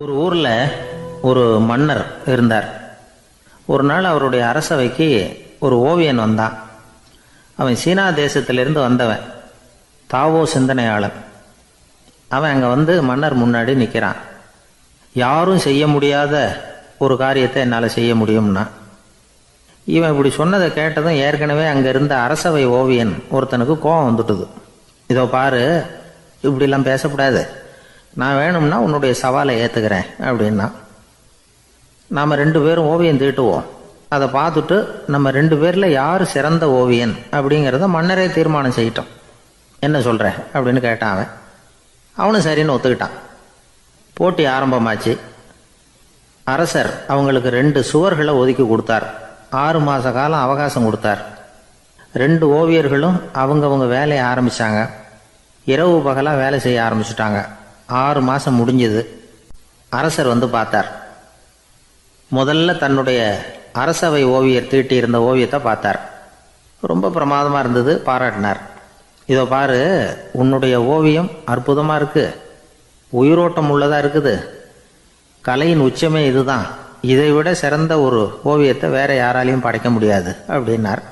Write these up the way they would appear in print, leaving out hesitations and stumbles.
ஒரு ஊரில் ஒரு மன்னர் இருந்தார். ஒரு நாள் அவருடைய அரசவைக்கு ஒரு ஓவியன் வந்தான். அவன் சீனா தேசத்திலிருந்து வந்தவன், தாவோ சிந்தனையாளன். அவன் அங்கே வந்து மன்னர் முன்னாடி நிற்கிறான். யாரும் செய்ய முடியாத ஒரு காரியத்தை என்னால் செய்ய முடியும்னா. இவன் இப்படி சொன்னதை கேட்டதும் ஏற்கனவே அங்கே இருந்த அரசவை ஓவியன் ஒருத்தனுக்கு கோபம் வந்துட்டுது. இதோ பாரு, இப்படிலாம் பேசக்கூடாது, நான் வேணும்னா உன்னுடைய சவாலை ஏற்றுக்கிறேன் அப்படின்னா. நாம் 2 பேரும் ஓவியம் தீட்டுவோம், அதை பார்த்துட்டு நம்ம 2 பேரில் யார் சிறந்த ஓவியன் அப்படிங்கிறத மன்னரே தீர்மானம் செய்யட்டும், என்ன சொல்கிற அப்படின்னு கேட்டான். அவனும் சரின்னு ஒத்துக்கிட்டான். போட்டி ஆரம்பமாச்சு. அரசர் அவங்களுக்கு 2 சுவர்களை ஒதுக்கி கொடுத்தார். 6 மாத காலம் அவகாசம் கொடுத்தார். 2 ஓவியர்களும் அவங்கவுங்க வேலையை ஆரம்பித்தாங்க. இரவு பகலாக வேலை செய்ய ஆரம்பிச்சுட்டாங்க. 6 மாதம் முடிஞ்சது. அரசர் வந்து பார்த்தார். முதல்ல தன்னுடைய அரசவை ஓவியர் தீட்டியிருந்த ஓவியத்தை பார்த்தார். ரொம்ப பிரமாதமாக இருந்தது, பாராட்டினார். இதோ பாரு, உன்னுடைய ஓவியம் அற்புதமாக இருக்குது, உயிரோட்டம் உள்ளதாக இருக்குது, கலையின் உச்சமே இதுதான், இதை விட சிறந்த ஒரு ஓவியத்தை வேற யாராலையும் படைக்க முடியாது அப்படின்னார்.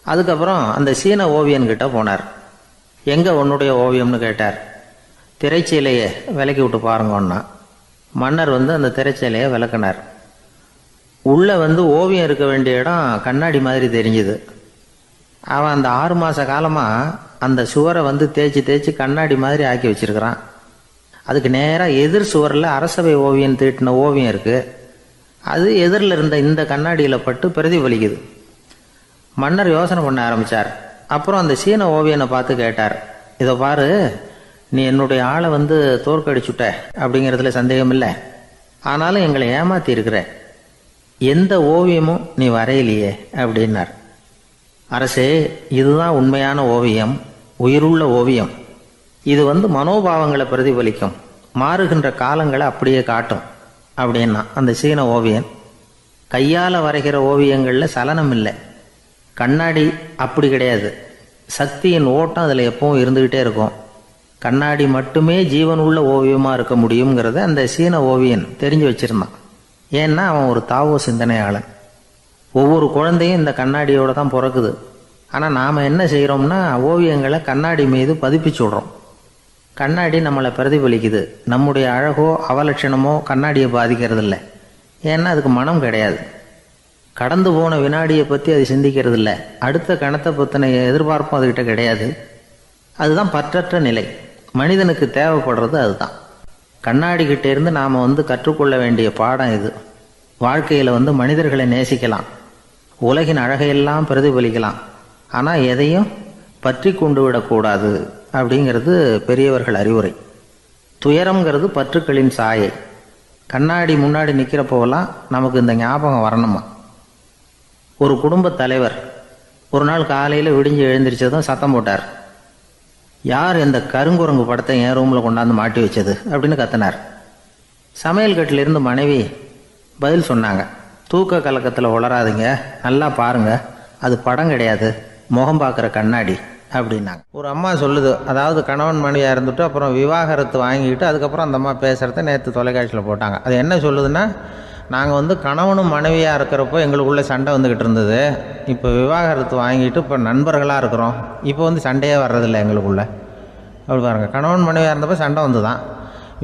அதுக்கப்புறம் அந்த சீன ஓவியன்கிட்ட போனார். எங்கே உன்னுடைய ஓவியம்னு கேட்டார். திரைச்சீலையை விலக்கி விட்டு பாருங்கன்னா. மன்னர் வந்து அந்த திரைச்சீலையை விளக்குனார். உள்ளே வந்து ஓவியம் இருக்க வேண்டிய இடம் கண்ணாடி மாதிரி தெரிஞ்சுது. அவன் அந்த 6 மாத காலமாக அந்த சுவரை வந்து தேய்ச்சி தேய்ச்சி கண்ணாடி மாதிரி ஆக்கி வச்சிருக்கிறான். அதுக்கு நேராக எதிர் சுவரில் அரசவை ஓவியம் தீட்டின ஓவியம் இருக்குது. அது எதிரில் இருந்த இந்த கண்ணாடியில் பட்டு பிரதிபலிக்குது. மன்னர் யோசனை பண்ண ஆரம்பித்தார். அப்புறம் அந்த சீன ஓவியனை பார்த்து கேட்டார். இதை பாரு, நீ என்னுடைய ஆளை வந்து தோற்கடிச்சுட்ட அப்படிங்கிறதுல சந்தேகம் இல்லை, ஆனாலும் எங்களை ஏமாத்தி இருக்கிற, எந்த ஓவியமும் நீ வரையிலையே அப்படின்னார். அரசே, இதுதான் உண்மையான ஓவியம், உயிருள்ள ஓவியம். இது வந்து மனோபாவங்களை பிரதிபலிக்கும், மாறுகின்ற காலங்களை அப்படியே காட்டும் அப்படின்னா அந்த சீன ஓவியன். கையால் வரைகிற ஓவியங்களில் சலனம் இல்லை, கண்ணாடி அப்படி கிடையாது, சக்தியின் ஓட்டம் அதில் எப்பவும் இருந்துக்கிட்டே இருக்கும், கண்ணாடி மட்டுமே ஜீவன் உள்ள ஓவியமாக இருக்க முடியுங்கிறத அந்த சீன ஓவியன் தெரிஞ்சு வச்சிருந்தான். ஏன்னா அவன் ஒரு தாவோ சிந்தனையாளன். ஒவ்வொரு குழந்தையும் இந்த கண்ணாடியோடு தான் பிறக்குது. ஆனால் நாம் என்ன செய்கிறோம்னா ஓவியங்களை கண்ணாடி மீது பதிப்பிச்சு விடுறோம். கண்ணாடி நம்மளை பிரதிபலிக்குது. நம்முடைய அழகோ அவலட்சணமோ கண்ணாடியை பாதிக்கிறது இல்லை. ஏன்னா அதுக்கு மனம் கிடையாது. கடந்து போன வினாடியை பற்றி அது சிந்திக்கிறது இல்லை. அடுத்த கணத்தை பற்றின எதிர்பார்ப்பும் அதுகிட்ட கிடையாது. அதுதான் பற்றற்ற நிலை. மனிதனுக்கு தேவைப்படுறது அதுதான். கண்ணாடிக்கிட்ட இருந்து நாம் வந்து கற்றுக்கொள்ள வேண்டிய பாடம் இது. வாழ்க்கையில் வந்து மனிதர்களை நேசிக்கலாம், உலகின் அழகையெல்லாம் பிரதிபலிக்கலாம், ஆனால் எதையும் பற்றி கொண்டு விடக்கூடாது அப்படிங்கிறது பெரியவர்கள் அறிவுரை. துயரம்ங்கிறது பற்றுக்களின் சாயை. கண்ணாடி முன்னாடி நிற்கிறப்போவெல்லாம் நமக்கு இந்த ஞாபகம் வரணுமா. ஒரு குடும்ப தலைவர் ஒரு நாள் காலையில் விடிஞ்சு எழுந்திரிச்சதும் சத்தம் போட்டார். யார் இந்த கருங்குரங்கு படத்தை என் ரூமில் கொண்டாந்து மாட்டி வச்சது அப்படின்னு கத்தினார். சமையல் கட்டிலிருந்து மனைவி பதில் சொன்னாங்க. தூக்க கலக்கத்தில் உளராதிங்க, நல்லா பாருங்க, அது படம் கிடையாது, முகம் பார்க்குற கண்ணாடி அப்படின்னாங்க. ஒரு அம்மா சொல்லுது, அதாவது கணவன் மனைவியாக இருந்துட்டு அப்புறம் விவாகரத்து வாங்கிக்கிட்டு அதுக்கப்புறம் அந்த அம்மா பேசுகிறத நேற்று தொலைக்காட்சியில் போட்டாங்க. அது என்ன சொல்லுதுன்னா, நாங்கள் வந்து கணவனும் மனைவியாக இருக்கிறப்போ எங்களுக்குள்ளே சண்டை வந்துக்கிட்டு இருந்தது, இப்போ விவாகரத்து வாங்கிட்டு இப்போ நண்பர்களாக இருக்கிறோம், இப்போ வந்து சண்டையே வர்றதில்லை எங்களுக்குள்ளே. அப்படி பாருங்கள், கணவன் மனைவியாக இருந்தப்போ சண்டை வந்து தான்,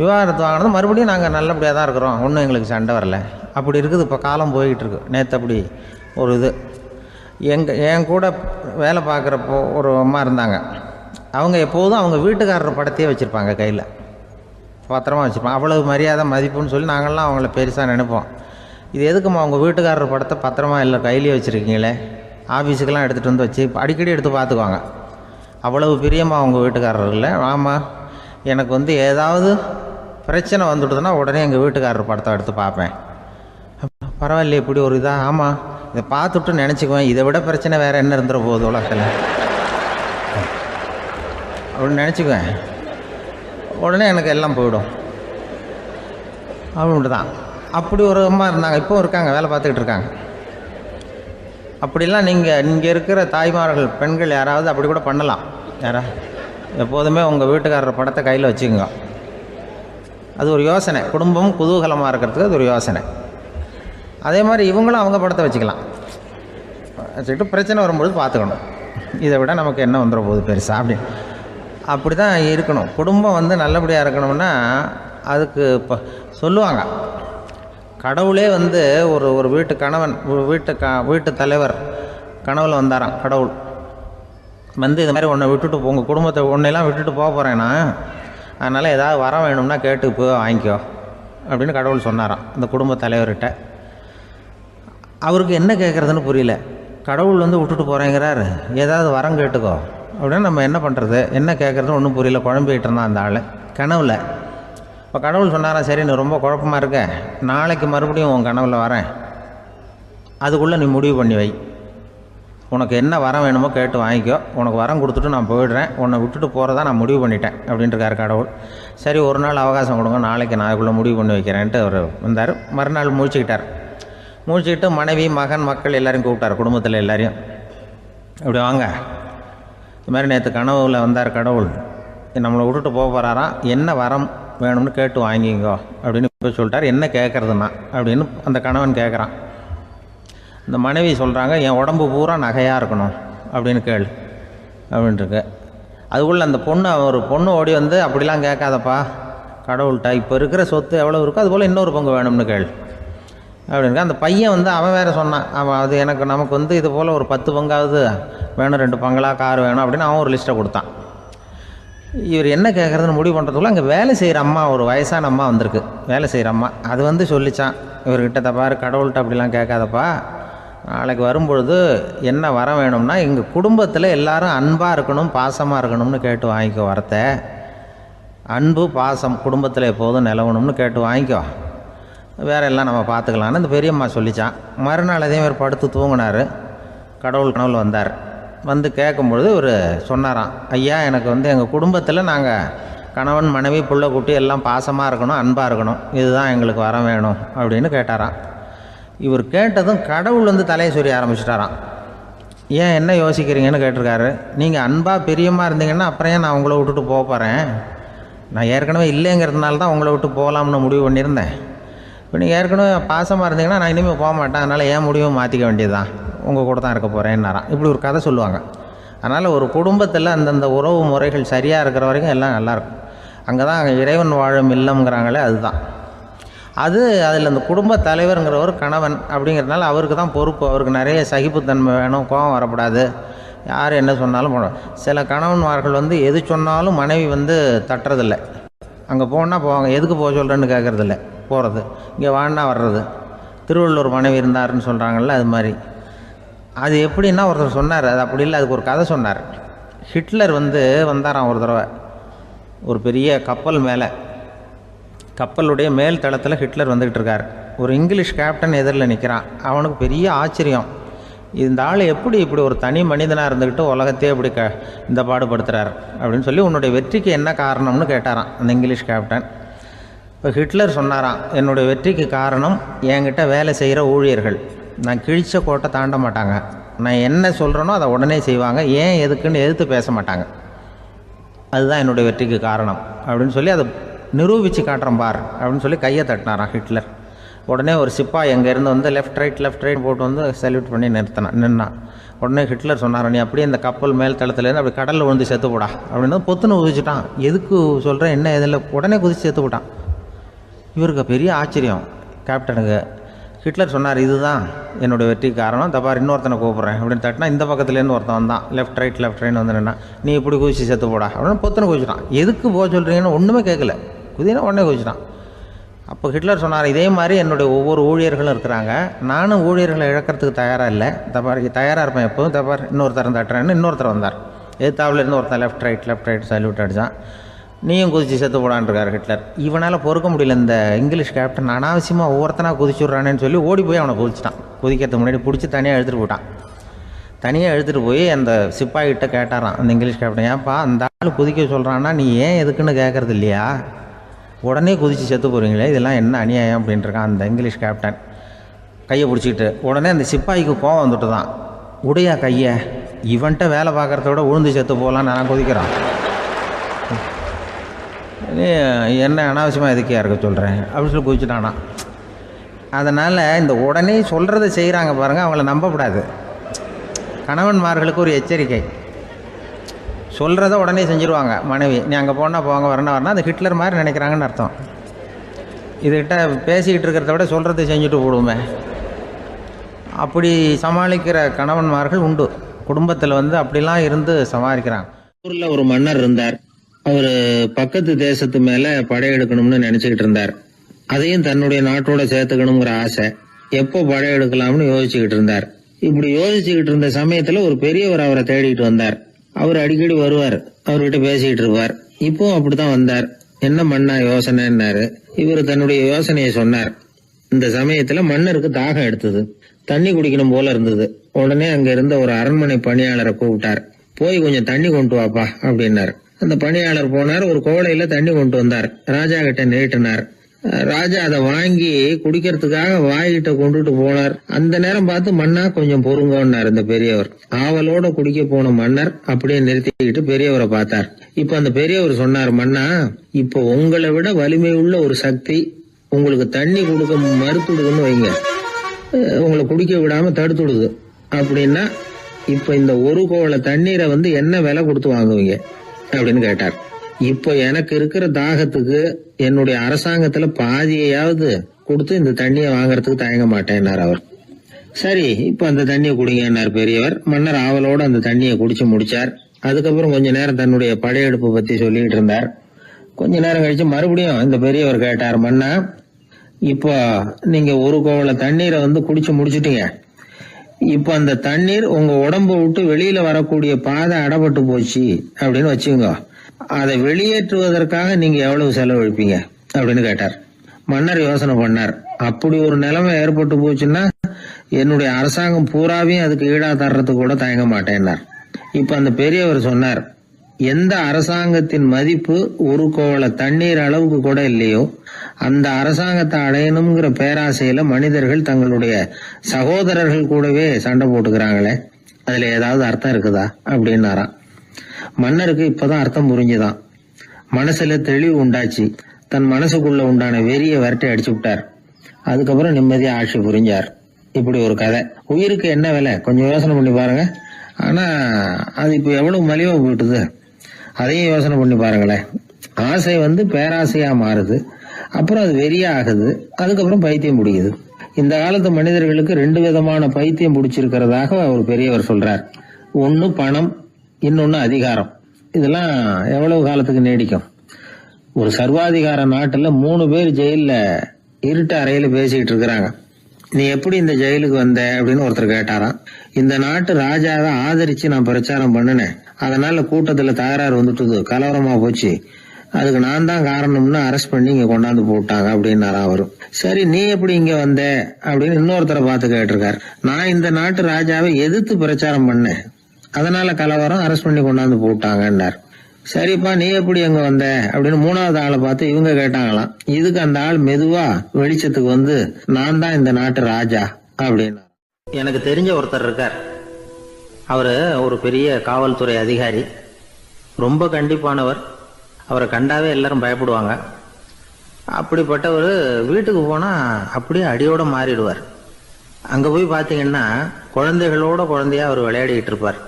விவாகரத்து வாங்கினது மறுபடியும் நாங்கள் நல்லபடியாக தான் இருக்கிறோம், ஒன்றும் எங்களுக்கு சண்டை வரல. அப்படி இருக்குது இப்போ காலம் போய்கிட்டு இருக்கு. நேற்று அப்படி ஒரு இது என் கூட வேலை பார்க்குறப்போ ஒரு அம்மா இருந்தாங்க. அவங்க எப்போதும் அவங்க வீட்டுக்காரர் படத்தையே வச்சுருப்பாங்க, கையில் பத்திரமா வச்சுருப்பாங்க. அவ்வளவு மரியாதை மதிப்புன்னு சொல்லி நாங்கள்லாம் அவங்கள பெருசாக நினைப்போம். இது எதுக்குமா அவங்க வீட்டுக்காரர் படத்தை பத்திரமா இல்லை கையிலே வச்சுருக்கீங்களே, ஆஃபீஸுக்கெல்லாம் எடுத்துகிட்டு வந்து வச்சு அடிக்கடி எடுத்து பார்த்துக்குவாங்க. அவ்வளவு பிரியமாக அவங்க வீட்டுக்காரர் இல்லை. ஆமாம், எனக்கு வந்து ஏதாவது பிரச்சனை வந்துவிடுதுன்னா உடனே எங்கள் வீட்டுக்காரர் படத்தை எடுத்து பார்ப்பேன். பரவாயில்லையே, இப்படி ஒரு இதாக. ஆமாம், இதை பார்த்துட்டு நினச்சிக்குவேன், இதை விட பிரச்சனை வேறு என்ன இருந்துட போகுது உலகத்தில் அப்படின்னு நினச்சிக்குவேன். உடனே எனக்கு எல்லாம் போயிடும் அப்படின்ட்டு தான். அப்படி ஒரு அம்மா இருந்தாங்க, இப்போவும் இருக்காங்க, வேலை பார்த்துக்கிட்டு இருக்காங்க. அப்படிலாம் நீங்கள் இருக்கிற தாய்மார்கள் பெண்கள் யாராவது அப்படி கூட பண்ணலாம். எப்போதுமே உங்கள் வீட்டுக்காரர் படத்தை கையில் வச்சுக்கோங்க. அது ஒரு யோசனை, குடும்பம் குதூகலமாக இருக்கிறதுக்கு அது ஒரு யோசனை. அதே மாதிரி இவங்களும் அவங்க படத்தை வச்சுக்கலாம், வச்சுக்கிட்டு பிரச்சனை வரும்பொழுது பார்த்துக்கணும், இதை விட நமக்கு என்ன வந்துட போகுது பெருசாக அப்படின்னு. அப்படி தான் இருக்கணும். குடும்பம் வந்து நல்லபடியாக இருக்கணும்னா அதுக்கு இப்போ சொல்லுவாங்க, கடவுளே வந்து ஒரு வீட்டு கணவன் வீட்டு தலைவர் கனவுல வந்தாராம். கடவுள் வந்து இது மாதிரி உன்னை விட்டுட்டு உங்கள் குடும்பத்தை உன்னையெல்லாம் விட்டுட்டு போக போகிறேன்னா, அதனால் ஏதாவது வர வேணும்னா கேட்டு போய் வாங்கிக்கோ அப்படின்னு கடவுள் சொன்னாராம் இந்த குடும்ப தலைவர்கிட்ட. அவருக்கு என்ன கேட்குறதுன்னு புரியல. கடவுள் வந்து விட்டுட்டு போகிறேங்கிறாரு, ஏதாவது வரம் கேட்டுக்கோ அப்படின்னு. நம்ம என்ன பண்ணுறது, என்ன கேட்குறதுன்னு ஒன்றும் புரியல, குழம்பிக்கிட்டு இருந்தான் அந்த ஆள் கனவுல. இப்போ கடவுள் சொன்னாராம், சரி நீ ரொம்ப குழப்பமாக இருக்க, நாளைக்கு மறுபடியும் உன் கனவுல வரேன், அதுக்குள்ளே நீ முடிவு பண்ணி வை, உனக்கு என்ன வரம் வேணுமோ கேட்டு வாங்கிக்கோ, உனக்கு வரம் கொடுத்துட்டு நான் போயிடுறேன், உன்னை விட்டுட்டு போகிறதா நான் முடிவு பண்ணிட்டேன் அப்படின்ட்டுருக்காரு கடவுள். சரி ஒரு நாள் அவகாசம் கொடுங்க, நாளைக்கு நான் அதுக்குள்ளே முடிவு பண்ணி வைக்கிறேன்ட்டு அவர் வந்தார். மறுநாள் முழிச்சுக்கிட்டு மனைவி மகன் மக்கள் எல்லோரையும் கூப்பிட்டார், குடும்பத்தில் எல்லாரையும். இப்படி வாங்க, இது மாதிரி நேற்று கனவுல வந்தார் கடவுள், நம்மளை விட்டுட்டு போக போகிறாராம், என்ன வரம் வேணும்னு கேட்டு வாங்கிங்கோ அப்படின்னு போய் சொல்லிட்டார். என்ன கேட்குறதுன்னா அப்படின்னு அந்த கணவன் கேட்குறான். இந்த மனைவி சொல்கிறாங்க, என் உடம்பு பூரா நகையாக இருக்கணும் அப்படின்னு கேளு அப்படின்ட்டுருக்கு. அதுக்குள்ளே அந்த ஒரு பொண்ணு ஓடி வந்து, அப்படிலாம் கேட்காதப்பா கடவுள்கிட்ட, இப்போ இருக்கிற சொத்து எவ்வளோ இருக்கோ அதுபோல் இன்னொரு பங்கு வேணும்னு கேளு அப்படின்னு. அந்த பையன் வந்து அவன் வேறு சொன்னான், அவன் அது நமக்கு வந்து இது போல் ஒரு 10 பங்காவது வேணும், 2 பங்களா கார் வேணும் அப்படின்னு அவன் ஒரு லிஸ்ட்டை கொடுத்தான். இவர் என்ன கேட்குறதுன்னு முடிவு பண்ணுறதுக்குள்ள அங்கே வேலை செய்கிற அம்மா, ஒரு வயசான அம்மா வந்திருக்கு, வேலை செய்கிற அம்மா. அது வந்து சொல்லிச்சான் இவர்கிட்ட, தப்பாரு கடவுள்கிட்ட அப்படிலாம் கேட்காதப்பா, நாளைக்கு வரும்பொழுது என்ன வர வேணும்னா எங்கள் குடும்பத்தில் எல்லாரும் அன்பாக இருக்கணும் பாசமாக இருக்கணும்னு கேட்டு வாங்கிக்கோ வரத்தை, அன்பு பாசம் குடும்பத்தில் எப்போதும் நிலவணும்னு கேட்டு வாங்கிக்கோ, வேற எல்லாம் நம்ம பார்த்துக்கலான்னு இந்த பெரியம்மா சொல்லித்தான். மறுநாள் அதே மாதிரி படுத்து தூங்கினார். கடவுள் கனவுல வந்தார். வந்து கேட்கும்பொழுது இவர் சொன்னாராம், ஐயா எனக்கு வந்து எங்கள் குடும்பத்தில் நாங்கள் கணவன் மனைவி புள்ள குட்டி எல்லாம் பாசமாக இருக்கணும் அன்பாக இருக்கணும், இதுதான் எங்களுக்கு வர வேணும் அப்படின்னு கேட்டாராம். இவர் கேட்டதும் கடவுள் வந்து தலையை சொரிய ஆரம்பிச்சிட்டாராம். ஏன் என்ன யோசிக்கிறீங்கன்னு கேட்டிருக்காரு. நீங்கள் அன்பாக பிரியமாக இருந்தீங்கன்னா அப்புறம் ஏன் நான் உங்களை விட்டுட்டு போக போகிறேன், நான் ஏற்கனவே இல்லைங்கிறதுனால தான் உங்களை விட்டு போகலாம்னு முடிவு பண்ணியிருந்தேன். இப்போ நீங்கள் ஏற்கனவே பாசமாக இருந்தீங்கன்னா நான் இனிமேல் போக மாட்டேன், அதனால் ஏன் முடிவும் மாற்றிக்க வேண்டியது தான், உங்கள் கூட தான் இருக்க போகிறேன்னாராம். இப்படி ஒரு கதை சொல்லுவாங்க. அதனால் ஒரு குடும்பத்தில் அந்தந்த உறவு முறைகள் சரியாக இருக்கிற வரைக்கும் எல்லாம் நல்லாயிருக்கும். அங்கே தான் இறைவன் வாழும் இல்லம்ங்கிறாங்களே, அதுதான் அது. அதில் அந்த குடும்ப தலைவருங்கிறவர் கணவன் அப்படிங்கிறதுனால அவருக்கு தான் பொறுப்பு. அவருக்கு நிறைய சகிப்புத்தன்மை வேணும், கோபம் வரக்கூடாது, யார் என்ன சொன்னாலும் போகணும். சில கணவன்மார்கள் வந்து எது சொன்னாலும் மனைவி வந்து தட்டுறதில்லை, அங்கே போனால் போவாங்க, எதுக்கு போக சொல்கிறேன்னு கேட்குறதில்ல, போகிறது, இங்கே வான்னா வர்றது. திருவள்ளுவர் மனைவி இருந்தாருன்னு சொல்கிறாங்கல்ல, அது மாதிரி. அது எப்படின்னா ஒருத்தர் சொன்னார், அது அப்படி இல்லை, அதுக்கு ஒரு கதை சொன்னார். ஹிட்லர் வந்து வந்தாராம் ஒரு தடவை, ஒரு பெரிய கப்பல் மேலே, கப்பலுடைய மேல் தளத்தில் ஹிட்லர் வந்துக்கிட்டு இருக்கார். ஒரு இங்கிலீஷ் கேப்டன் எதிரில் நிற்கிறான். அவனுக்கு பெரிய ஆச்சரியம், இந்த ஆள் எப்படி இப்படி ஒரு தனி மனிதனாக இருந்துக்கிட்டு உலகத்தையே இப்படி இந்த பாடுபடுத்துகிறார் அப்படின்னு சொல்லி, உன்னுடைய வெற்றிக்கு என்ன காரணம்னு கேட்டாராம் அந்த இங்கிலீஷ் கேப்டன். இப்போ ஹிட்லர் சொன்னாராம், என்னுடைய வெற்றிக்கு காரணம் என்கிட்ட வேலை செய்கிற ஊழியர்கள், நான் கிழிச்ச கோட்டை தாண்ட மாட்டாங்க, நான் என்ன சொல்கிறேனோ அதை உடனே செய்வாங்க, ஏன் எதுக்குன்னு எதிர்த்து பேச மாட்டாங்க, அதுதான் என்னுடைய வெற்றிக்கு காரணம் அப்படின்னு சொல்லி அதை நிரூபித்து காட்டுறேன் பார் அப்படின்னு சொல்லி கையை தட்டினாராம் ஹிட்லர். உடனே ஒரு சிப்பாய் எங்கேருந்து வந்து லெஃப்ட் ரைட் போட்டு வந்து சல்யூட் பண்ணி நின்னான். உடனே ஹிட்லர் சொன்னார், நீ அப்படியே இந்த கப்பல் மேல் தளத்துலேருந்து அப்படி கடலில் விழுந்து செத்து போடா அப்படின்னு பொத்துன்னு குதிச்சுட்டான். எதுக்கு சொல்கிறேன் என்ன இதில், உடனே குதிச்சு செத்து போட்டான். இவருக்கு பெரிய ஆச்சரியம் கேப்டனுக்கு. ஹிட்லர் சொன்னார், இதுதான் என்னுடைய வெற்றிக்கு காரணம், தப்பார் இன்னொருத்தனை கூப்பிட்றேன் அப்படின்னு தட்டினா இந்த பக்கத்துலேருந்து ஒருத்தன் வந்தான், லெஃப்ட் ரைட் வந்து நின்னா, நீ இப்படி குதிச்சு செத்து போடா அப்படின்னு பொத்துன்னு குதிச்சுட்டான். எதுக்கு போக சொல்கிறீங்கன்னு ஒன்றுமே கேட்கல, குதினா உடனே குதிச்சுட்டான். அப்போ ஹிட்லர் சொன்னார், இதே மாதிரி என்னுடைய ஒவ்வொரு ஊழியர்களும் இருக்கிறாங்க, நானும் ஊழியர்களை இழக்கிறதுக்கு தயாராக இல்லை, தப்பார் தயாராக இருப்பேன் எப்போதும், தப்பார் இன்னொருத்தரம் தட்டுறேன்னு இன்னொருத்தர் வந்தார். எதிர்த்தாப்புலேருந்து ஒருத்தன் லெஃப்ட் ரைட் சல்யூட் அடித்தான். நீயும் குதிச்சு செத்து போடான்ருக்கார் ஹிட்லர். இவனால் பொறுக்க முடியல, இந்த இங்கிலீஷ் கேப்டன் அனாவசியமாக ஒவ்வொருத்தனாக குதிச்சுட்றானேன்னு சொல்லி ஓடி போய் அவனை குதிச்சிட்டான். குதிக்கிறதுக்கு முன்னாடி பிடிச்சி தனியாக எடுத்துகிட்டு போட்டான். தனியாக எடுத்துகிட்டு போய் அந்த சிப்பாய்கிட்ட கேட்டாரான் அந்த இங்கிலீஷ் கேப்டன், ஏன்ப்பா அந்த ஆள் குதிக்க சொல்கிறான்னா நீ ஏன் எதுக்குன்னு கேட்குறது இல்லையா, உடனே குதித்து செத்து போகிறீங்களே, இதெல்லாம் என்ன அநியாயம் அப்படின்ட்டுருக்கான் அந்த இங்கிலீஷ் கேப்டன் கையை பிடிச்சிக்கிட்டு. உடனே அந்த சிப்பாய்க்கு கோவம் வந்துட்டு தான், உடையா கையை, இவன்ட்ட வேலை பார்க்குறத விட உழுந்து செத்து போகலான்னு நான் குதிக்கிறான். நீ என்ன அனாவசியமாக எதுக்கே இருக்க சொல்கிறேன் அப்படின்னு சொல்லி குதிச்சுட்டானா. அதனால் இந்த உடனே சொல்கிறத செய்கிறாங்க பாருங்கள், அவங்கள நம்பக்கூடாது. கணவன்மார்களுக்கு ஒரு எச்சரிக்கை. சொல்கிறத உடனே செஞ்சுருவாங்க மனைவி. நீ அங்கே போனால் போங்க, வரணும் அது ஹிட்லர் மாதிரி நினைக்கிறாங்கன்னு அர்த்தம். இதுகிட்ட பேசிக்கிட்டு இருக்கிறத விட சொல்கிறத செஞ்சுட்டு போடுவோமே. அப்படி சமாளிக்கிற கணவன்மார்கள் உண்டு. குடும்பத்தில் அப்படிலாம் இருந்து சமாளிக்கிறாங்க. ஊரில் ஒரு மன்னர் இருந்தார். அவர் பக்கத்து தேசத்து மேலே படையெடுக்கணும்னு நினச்சிக்கிட்டு இருந்தார். அதையும் தன்னுடைய நாட்டோட சேர்த்துக்கணுங்கிற ஆசை. எப்போ படையெடுக்கலாம்னு யோசிச்சுக்கிட்டு இருந்தார். இப்படி யோசிச்சுக்கிட்டு இருந்த சமயத்துல ஒரு பெரியவர் அவரை தேடிட்டு வந்தார். அவர் அடிக்கடி வருவார், அவர்கிட்ட பேசிக்கிட்டு இருப்பார். இப்போ அப்படித்தான் வந்தார். என்ன மன்னா யோசனைன்னாரு. இவர் தன்னுடைய யோசனையை சொன்னார். இந்த சமயத்துல மன்னருக்கு தாகம் எடுத்தது, தண்ணி குடிக்கணும் போல இருந்தது. உடனே அங்க இருந்த ஒரு அரண்மனை பணியாளரை கூப்பிட்டார். போய் கொஞ்சம் தண்ணி கொண்டு வாப்பா அப்படின்னார். அந்த பணியாளர் போனார், ஒரு கோலையில தண்ணி கொண்டு வந்தார். ராஜா கிட்ட நீட்டினார். ராஜா அதை வாங்கி குடிக்கிறதுக்காக வாய்கிட்ட கொண்டுட்டு போனார். அந்த நேரம் பார்த்து மன்னா கொஞ்சம் பொறுங்கன்னார் இந்த பெரியவர். ஆவலோட குடிக்க போன மன்னர் அப்படியே நிறுத்திக்கிட்டு பெரியவரை பார்த்தார். இப்ப அந்த பெரியவர் சொன்னார், மன்னா இப்ப உங்களை விட வலிமை உள்ள ஒரு சக்தி உங்களுக்கு தண்ணி கொடுக்க மறுத்துடுதுன்னு வைங்க, உங்களை குடிக்க விடாம தடுத்துடுது அப்படின்னா இப்ப இந்த ஒரு கோவள தண்ணீரை என்ன விலை கொடுத்து வாங்குவீங்க அப்படின்னு கேட்டார். இப்போ எனக்கு இருக்கிற தாகத்துக்கு என்னுடைய அரசாங்கத்துல பாதியையாவது கொடுத்து இந்த தண்ணியை வாங்கறதுக்கு தயங்க மாட்டேன்னார் அவர். சரி, இப்ப அந்த தண்ணியை குடிங்கன்னார் பெரியவர். மன்னர் ஆவலோட அந்த தண்ணியை குடிச்சு முடிச்சார். அதுக்கப்புறம் கொஞ்ச நேரம் தன்னுடைய படையெடுப்பு பத்தி சொல்லிட்டு இருந்தார். கொஞ்ச நேரம் கழிச்சு மறுபடியும் இந்த பெரியவர் கேட்டார், மன்னா இப்போ நீங்க ஒரு கோவள தண்ணீரை குடிச்சு முடிச்சுட்டீங்க. இப்ப அந்த தண்ணீர் உங்க உடம்பு விட்டு வெளியில வரக்கூடிய பாதை அடப்பட்டு போச்சு அப்படின்னு வச்சுக்கோங்க, அதை வெளியேற்றுவதற்காக நீங்க எவ்வளவு செலவழிப்பீங்க அப்படின்னு கேட்டார். மன்னர் யோசனை பண்ணார். அப்படி ஒரு நிலைமை ஏற்பட்டு போச்சுன்னா என்னுடைய அரசாங்கம் பூராவையும் அதுக்கு ஈடா தர்றதுக்கு கூட தயங்க மாட்டேன்னார். இப்ப அந்த பெரியவர் சொன்னார், எந்த அரசாங்கத்தின் மதிப்பு ஒரு கோவள தண்ணீர் அளவுக்கு கூட இல்லையோ அந்த அரசாங்கத்தை அடையணுங்கிற பேராசையில மனிதர்கள் தங்களுடைய சகோதரர்கள் கூடவே சண்டை போட்டுக்கிறாங்களே, அதுல ஏதாவது அர்த்தம் இருக்குதா அப்படின்னாராம். மன்னருக்கு இப்பதான் அர்த்தம் புரிஞ்சுதான். மனசுல தெளிவு உண்டாச்சு. தன் மனசுக்குள்ள உண்டான வெறிய விரட்டி அடிச்சு விட்டார். அதுக்கப்புறம் நிம்மதியா ஆட்சி புரிஞ்சார். இப்படி ஒரு கதை. உயிருக்கு என்ன விலை கொஞ்சம் யோசனை பண்ணி பாருங்க. ஆனா அது இப்ப எவ்வளவு மலிவா போயிட்டுது, அதையும் யோசனை பண்ணி பாருங்களேன். ஆசை பேராசையா மாறுது, அப்புறம் அது வெறியா ஆகுது, அதுக்கப்புறம் பைத்தியம் பிடிக்குது. இந்த காலத்து மனிதர்களுக்கு 2 விதமான பைத்தியம் பிடிச்சிருக்கிறதாக ஒரு பெரியவர் சொல்றார். ஒன்னு பணம், இன்னொன்னு அதிகாரம். இதெல்லாம் எவ்வளவு காலத்துக்கு நீடிக்கும்? ஒரு சர்வாதிகார நாட்டுல 3 பேர் ஜெயில இருட்டு அறையில பேசிக்கிட்டு இருக்கிறாங்க. நீ எப்படி இந்த ஜெயிலுக்கு வந்த அப்படின்னு ஒருத்தர் கேட்டாராம். இந்த நாட்டு ராஜாவை ஆதரிச்சு நான் பிரச்சாரம் பண்ணினேன், அதனால கூட்டத்துல தகராறு வந்துட்டுது, கலவரமா போச்சு, அதுக்கு நான் தான் காரணம்னு அரெஸ்ட் பண்ணி இங்க கொண்டாந்து போட்டாங்க அப்படின்னாரா அவரு. சரி, நீ எப்படி இங்க வந்த அப்படின்னு இன்னொருத்தரை பார்த்து கேட்டிருக்காரு. நான் இந்த நாட்டு ராஜாவை எதிர்த்து பிரச்சாரம் பண்ணேன், அதனால கலவரம், அரெஸ்ட் பண்ணி கொண்டாந்து போட்டாங்கன்னார். சரிப்பா, நீ எப்படி அங்க வந்த அப்படின்னு 3வது ஆளை பார்த்து இவங்க கேட்டாங்களாம். இதுக்கு அந்த ஆள் மெதுவா வெளிச்சத்துக்கு நான் தான் இந்த நாட்டு ராஜா அப்படின்னா. எனக்கு தெரிஞ்ச ஒருத்தர் இருக்கார். அவரு ஒரு பெரிய காவல்துறை அதிகாரி, ரொம்ப கண்டிப்பானவர். அவரை கண்டாவே எல்லாரும் பயப்படுவாங்க. அப்படிப்பட்டவர் வீட்டுக்கு போனா அப்படியே அடியோட மாறிடுவார். அங்க போய் பாத்தீங்கன்னா குழந்தைகளோட குழந்தையா அவர் விளையாடிட்டு இருப்பார்.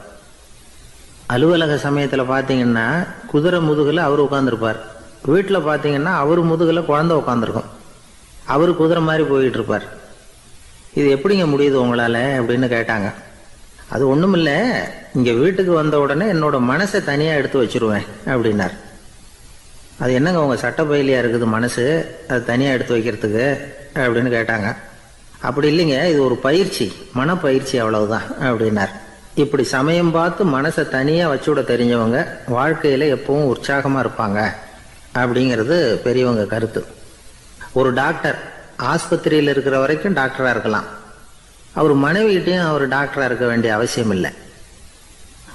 அலுவலக சமயத்துல பாத்தீங்கன்னா குதிரை முதுகுல அவர் உட்காந்துருப்பார். வீட்டுல பாத்தீங்கன்னா அவர் முதுகுல குழந்தை உட்காந்துருக்கும். அவரு குதிரை மாதிரி போயிட்டு இருப்பார். இது எப்படிங்க முடியுது உங்களால அப்படின்னு கேட்டாங்க. அது ஒண்ணுமில்ல, இங்க வீட்டுக்கு வந்த உடனே என்னோட மனசை தனியா எடுத்து வச்சிருவேன் அப்படின்னார். அது என்னங்க உங்க சட்டப்பயிலியா இருக்குது மனசு, அது தனியா எடுத்து வைக்கிறதுக்கு அப்படின்னு கேட்டாங்க. அப்படி இல்லைங்க, இது ஒரு பயிற்சி, மனப்பயிற்சி, அவ்வளவுதான் அப்படின்னார். இப்படி சமயம் பார்த்து மனசை தனியா வச்சுவிட தெரிஞ்சவங்க வாழ்க்கையில எப்பவும் உற்சாகமா இருப்பாங்க அப்படிங்கிறது பெரியவங்க கருத்து. ஒரு டாக்டர் ஆஸ்பத்திரியில் இருக்கிற வரைக்கும் டாக்டரா இருக்கலாம், அவர் மனைவிகிட்டையும் அவர் டாக்டரா இருக்க வேண்டிய அவசியம் இல்லை.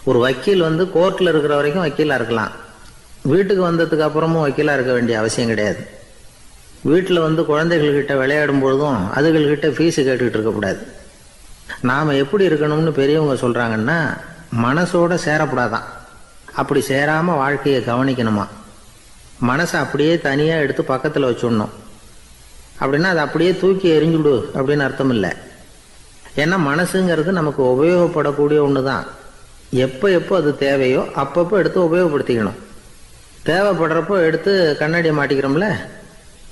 ஒரு வக்கீல் கோர்ட்ல இருக்கிற வரைக்கும் வக்கீலா இருக்கலாம், வீட்டுக்கு வந்ததுக்கு அப்புறமும் வக்கீலா இருக்க வேண்டிய அவசியம் கிடையாது. வீட்டில் குழந்தைகள்கிட்ட விளையாடும் பொழுதும் அதுகள்கிட்ட ஃபீஸு கேட்டுக்கிட்டு இருக்கக்கூடாது. நாம எப்படி இருக்கணும்னு பெரியவங்க சொல்றாங்கன்னா, மனசோட சேரக்கூடாதான், அப்படி சேராம வாழ்க்கையை கவனிக்கணுமா. மனசை அப்படியே தனியாக எடுத்து பக்கத்தில் வச்சுடணும். அப்படின்னா அதை அப்படியே தூக்கி எறிஞ்சுடு அப்படின்னு அர்த்தம் இல்லை. ஏன்னா மனசுங்கிறது நமக்கு உபயோகப்படக்கூடிய ஒன்று தான். எப்போ எப்போ அது தேவையோ அப்பப்போ எடுத்து உபயோகப்படுத்திக்கணும். தேவைப்படுறப்போ எடுத்து கண்ணாடியை மாட்டிக்கிறோம்ல,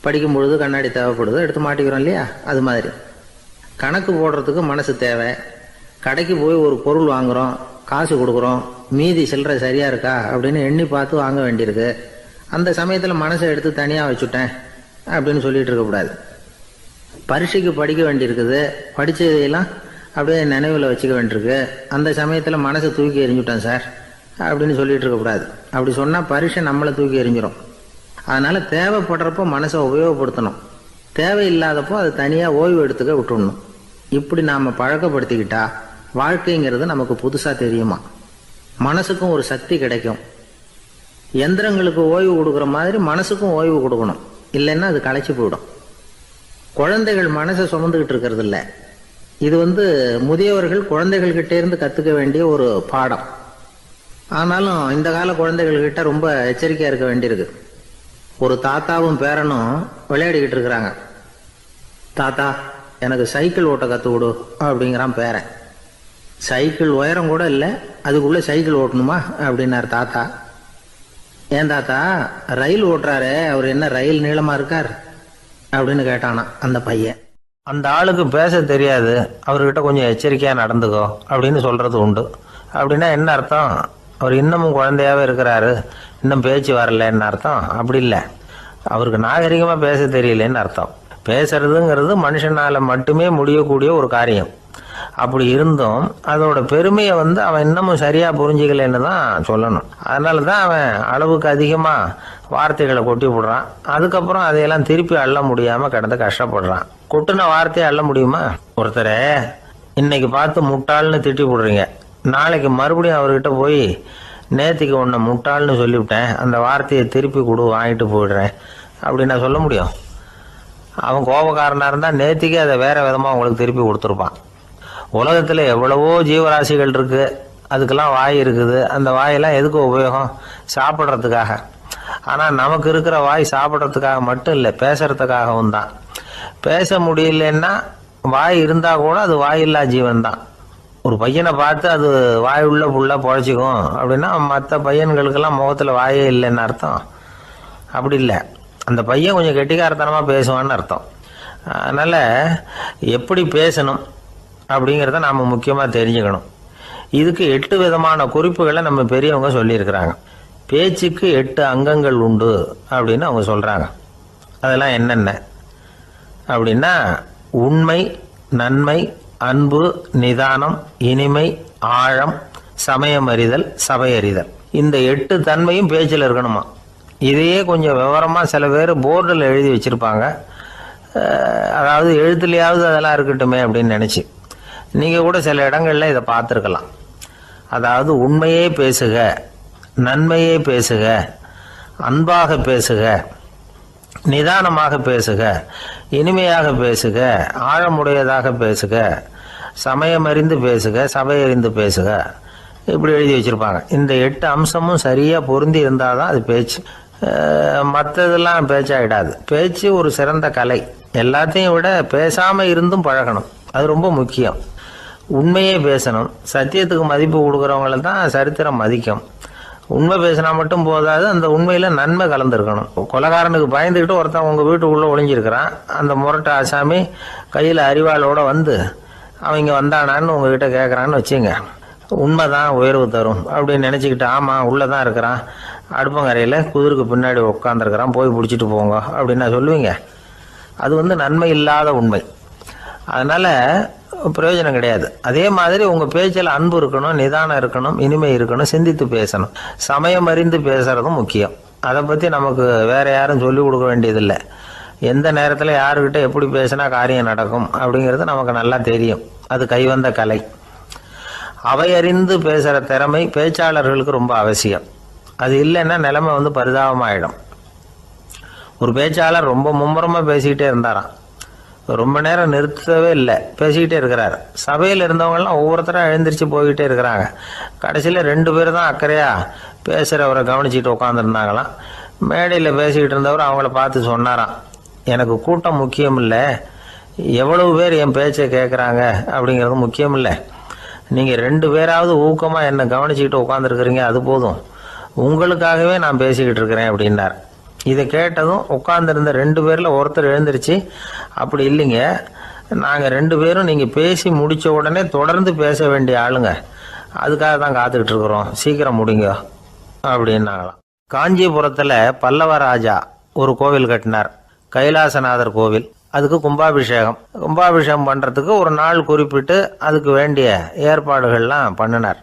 படிக்கும் பொழுது கண்ணாடி தேவைப்படுது எடுத்து மாட்டிக்கிறோம் இல்லையா, அது மாதிரி கணக்கு போடுறதுக்கு மனசு தேவை. கடைக்கு போய் ஒரு பொருள் வாங்குகிறோம், காசு கொடுக்குறோம், மீதி சில்லறை சரியாக இருக்கா அப்படின்னு எண்ணி பார்த்து வாங்க வேண்டியிருக்கு. அந்த சமயத்தில் மனசை எடுத்து தனியாக வச்சுட்டேன் அப்படின்னு சொல்லிகிட்டு இருக்கக்கூடாது. பரீட்சைக்கு படிக்க வேண்டியிருக்குது, படித்ததையெல்லாம் அப்படியே நினைவில் வச்சுக்க வேண்டியிருக்கு. அந்த சமயத்தில் மனசை தூக்கி எறிஞ்சுட்டேன் சார் அப்படின்னு சொல்லிகிட்டு இருக்கக்கூடாது. அப்படி சொன்னால் பரீட்சை நம்மளை தூக்கி எறிஞ்சிடும். அதனால் தேவைப்படுறப்போ மனசை உபயோகப்படுத்தணும், தேவையில்லாதப்போ அது தனியாக ஓய்வு எடுத்துக்க விட்டுடணும். இப்படி நாம் பழக்கப்படுத்திக்கிட்டா வாழ்க்கைங்கிறது நமக்கு புதுசாக தெரியுமா. மனசுக்கும் ஒரு சக்தி கிடைக்கும். எந்திரங்களுக்கு ஓய்வு கொடுக்குற மாதிரி மனசுக்கும் ஓய்வு கொடுக்கணும், இல்லைன்னா அது களைச்சி போயிடும். குழந்தைகள் மனசை சுமந்துக்கிட்டு இருக்கிறது இல்லை. இது முதியவர்கள் குழந்தைகள்கிட்ட இருந்து கற்றுக்க வேண்டிய ஒரு பாடம். ஆனாலும் இந்த கால குழந்தைகள்கிட்ட ரொம்ப எச்சரிக்கையாக இருக்க வேண்டியிருக்கு. ஒரு தாத்தாவும் பேரனும் விளையாடிக்கிட்டு இருக்கிறாங்க. தாத்தா எனக்கு சைக்கிள் ஓட்ட கற்றுக் கொடு அப்படிங்கிறான் பேரன். சைக்கிள் உயரம் கூட இல்லை, அதுக்குள்ளே சைக்கிள் ஓட்டணுமா அப்படின்னார் தாத்தா. ஏன் தாத்தா, ரயில் ஓட்டுறாரு, அவர் என்ன ரயில் நீளமாக இருக்கார் அப்படின்னு கேட்டானா அந்த பையன். அந்த ஆளுக்கு பேச தெரியாது, அவர்கிட்ட கொஞ்சம் எச்சரிக்கையாக நடந்துக்கோ அப்படின்னு சொல்கிறது உண்டு. அப்படின்னா என்ன அர்த்தம்? அவர் இன்னமும் குழந்தையாகவே இருக்கிறாரு, இன்னும் பேச்சு வரலன்னு அர்த்தம்? அப்படி இல்லை, அவருக்கு நாகரிகமாக பேச தெரியலன்னு அர்த்தம். பேசுறதுங்கிறது மனுஷனால் மட்டுமே முடியக்கூடிய ஒரு காரியம். அப்படி இருந்தும் அதோட பெருமையை அவன் இன்னமும் சரியாக புரிஞ்சிக்கலன்னு தான் சொல்லணும். அதனால தான் அவன் அளவுக்கு அதிகமாக வார்த்தைகளை கொட்டி விடுறான். அதுக்கப்புறம் அதையெல்லாம் திருப்பி அள்ள முடியாமல் கிடந்து கஷ்டப்படுறான். கொட்டின வார்த்தையை அள்ள முடியுமா? ஒருத்தரை இன்னைக்கு பார்த்து முட்டாள்னு திட்டி விடுறீங்க, நாளைக்கு மறுபடியும் அவர்கிட்ட போய் நேற்றுக்கு உன்னை முட்டாள்னு சொல்லிவிட்டேன், அந்த வார்த்தையை திருப்பி கொடு வாங்கிட்டு போயிடுறேன் அப்படின்னு நான் சொல்ல முடியும்? அவன் கோபக்காரனாக இருந்தால் நேற்றுக்கே அதை வேறு விதமாக உங்களுக்கு திருப்பி கொடுத்துருப்பான். உலகத்தில் எவ்வளவோ ஜீவராசிகள் இருக்குது, அதுக்கெல்லாம் வாய் இருக்குது. அந்த வாயெல்லாம் எதுக்கு உபயோகம்? சாப்பிட்றதுக்காக. ஆனால் நமக்கு இருக்கிற வாய் சாப்பிட்றதுக்காக மட்டும் இல்லை, பேசுறதுக்காகவும் தான். பேச முடியலன்னா வாய் இருந்தால் கூட அது வாயில்லா ஜீவன் தான். ஒரு பையனை பார்த்து அது வாய் உள்ள புள்ள பொழைச்சிக்கும் அப்படின்னா மற்ற பையன்களுக்கெல்லாம் முகத்தில் வாயே இல்லைன்னு அர்த்தம்? அப்படி இல்லை, அந்த பையன் கொஞ்சம் கெட்டிக்காரத்தனமாக பேசுவான்னு அர்த்தம். அதனால் எப்படி பேசணும் அப்படிங்கிறத நாம் முக்கியமாக தெரிஞ்சுக்கணும். இதுக்கு 8 விதமான குறிப்புகளை நம்ம பெரியவங்க சொல்லியிருக்கிறாங்க. பேச்சுக்கு 8 அங்கங்கள் உண்டு அப்படின்னு அவங்க சொல்கிறாங்க. அதெல்லாம் என்னென்ன அப்படின்னா, உண்மை, நன்மை, அன்பு, நிதானம், இனிமை, ஆழம், சமயமறிதல், சபையறிதல். இந்த 8 தன்மையும் பேச்சில் இருக்கணுமா. இதையே கொஞ்சம் விவரமாக சில பேர் போர்டில் எழுதி வச்சுருப்பாங்க. அதாவது எழுத்துலையாவது அதெல்லாம் இருக்கட்டுமே அப்படின்னு நினச்சி நீங்கள் கூட சில இடங்களில் இதை பார்த்துருக்கலாம். அதாவது உண்மையே பேசுக, நன்மையே பேசுக, அன்பாக பேசுக, நிதானமாக பேசுக, இனிமையாக பேசுக, ஆழமுடையதாக பேசுக, சமயமறிந்து பேசுக, சபையறிந்து பேசுக, இப்படி எழுதி வச்சுருப்பாங்க. இந்த 8 அம்சமும் சரியாக பொருந்தி இருந்தால் தான் அது பேச்சு. மற்றதெல்லாம் பேச்சாகிடாது. பேச்சு ஒரு சிறந்த கலை. எல்லாத்தையும் விட பேசாமல் இருந்தும் பழகணும், அது ரொம்ப முக்கியம். உண்மையே பேசணும். சத்தியத்துக்கு மதிப்பு கொடுக்குறவங்கள தான் சரித்திரம் மதிக்கும். உண்மை பேசினா மட்டும் போதாது, அந்த உண்மையில் நன்மை கலந்துருக்கணும். கொலைகாரனுக்கு பயந்துக்கிட்டு ஒருத்தன் உங்கள் வீட்டுக்குள்ளே ஒளிஞ்சிருக்கிறான். அந்த முரட்டு ஆசாமி கையில் அறிவாளோடு அவன் இங்கே வந்தானான்னு உங்ககிட்ட கேட்குறான்னு வச்சுங்க. உண்மைதான் உயர்வு தரும் அப்படின்னு நினச்சிக்கிட்டு, ஆமாம் உள்ளே தான் இருக்கிறான், அடுப்பங்கரையில் குதிருக்கு பின்னாடி உட்காந்துருக்கிறான், போய் பிடிச்சிட்டு போங்க அப்படின்னு நான் சொல்லுவீங்க? அது நன்மை இல்லாத உண்மை. அதனால் பிரயோஜனம் கிடையாது. அதே மாதிரி உங்கள் பேச்சில் அன்பு இருக்கணும், நிதானம் இருக்கணும், இனிமை இருக்கணும், சிந்தித்து பேசணும். சமயம் அறிந்து பேசுகிறதும் முக்கியம். அதை பற்றி நமக்கு வேறு யாரும் சொல்லிக் கொடுக்க வேண்டியதில்லை. எந்த நேரத்தில் யாருக்கிட்ட எப்படி பேசினா காரியம் நடக்கும் அப்படிங்கிறது நமக்கு நல்லா தெரியும். அது கைவந்த கலை. அவையறிந்து பேசுகிற திறமை பேச்சாளர்களுக்கு ரொம்ப அவசியம். அது இல்லைன்னா நிலைமை பரிதாபமாயிடும். ஒரு பேச்சாளர் ரொம்ப மும்முரமாக பேசிக்கிட்டே இருந்தாராம். ரொம்ப நேரம் நிறுத்தவே இல்லை, பேசிக்கிட்டே இருக்கிறார். சபையில் இருந்தவங்கலாம் ஒவ்வொருத்தராக எழுந்திரிச்சு போய்கிட்டே இருக்கிறாங்க. கடைசியில் 2 பேர் தான் அக்கறையாக பேசுகிறவரை கவனிச்சுட்டு உட்காந்துருந்தாங்களாம். மேடையில் பேசிக்கிட்டு இருந்தவர் அவங்கள பார்த்து சொன்னாராம், எனக்கு கூட்டம் முக்கியம் இல்லை, எவ்வளவு பேர் என் பேச்சை கேட்குறாங்க அப்படிங்கிறது முக்கியம் இல்லை. நீங்கள் 2 பேராவது ஊக்கமாக என்னை கவனிச்சுக்கிட்டு உட்காந்துருக்குறீங்க, அது போதும். உங்களுக்காகவே நான் பேசிக்கிட்டு இருக்கிறேன் அப்படின்னார். இதை கேட்டதும் உட்காந்துருந்த 2 பேரில் ஒருத்தர் எழுந்திருச்சு, அப்படி இல்லைங்க, நாங்கள் 2 பேரும் நீங்கள் பேசி முடித்த உடனே தொடர்ந்து பேச வேண்டிய ஆளுங்க, அதுக்காக தான் காத்துக்கிட்டு இருக்கிறோம், சீக்கிரம் முடிங்க அப்படின்னாங்களாம். காஞ்சிபுரத்தில் பல்லவ ராஜா ஒரு கோவில் கட்டினார், கைலாசநாதர் கோவில். அதுக்கு கும்பாபிஷேகம் பண்ணுறதுக்கு ஒரு நாள் குறிப்பிட்டு அதுக்கு வேண்டிய ஏற்பாடுகள்லாம் பண்ணினார்.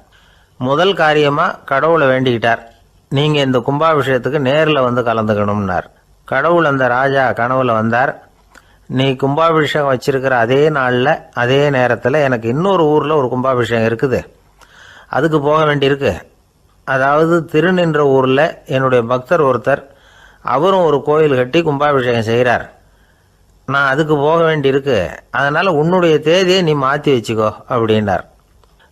முதல் காரியமாக கடவுளை வேண்டிக்கிட்டார், நீங்கள் இந்த கும்பாபிஷேகத்துக்கு நேரில் வந்து கலந்துக்கணும்னார். கடவுள் அந்த ராஜா கனவுல வந்தார், நீ கும்பாபிஷேகம் வச்சிருக்கிற அதே நாளில் அதே நேரத்தில் எனக்கு இன்னொரு ஊரில் ஒரு கும்பாபிஷேகம் இருக்குது, அதுக்கு போக வேண்டியிருக்கு. அதாவது திருநின்ற ஊரில் என்னுடைய பக்தர் ஒருத்தர், அவரும் ஒரு கோயில் கட்டி கும்பாபிஷேகம் செய்கிறார், நான் அதுக்கு போக வேண்டியிருக்கு, அதனால் உன்னுடைய தேதியை நீ மாற்றி வச்சுக்கோ அப்படின்னார்.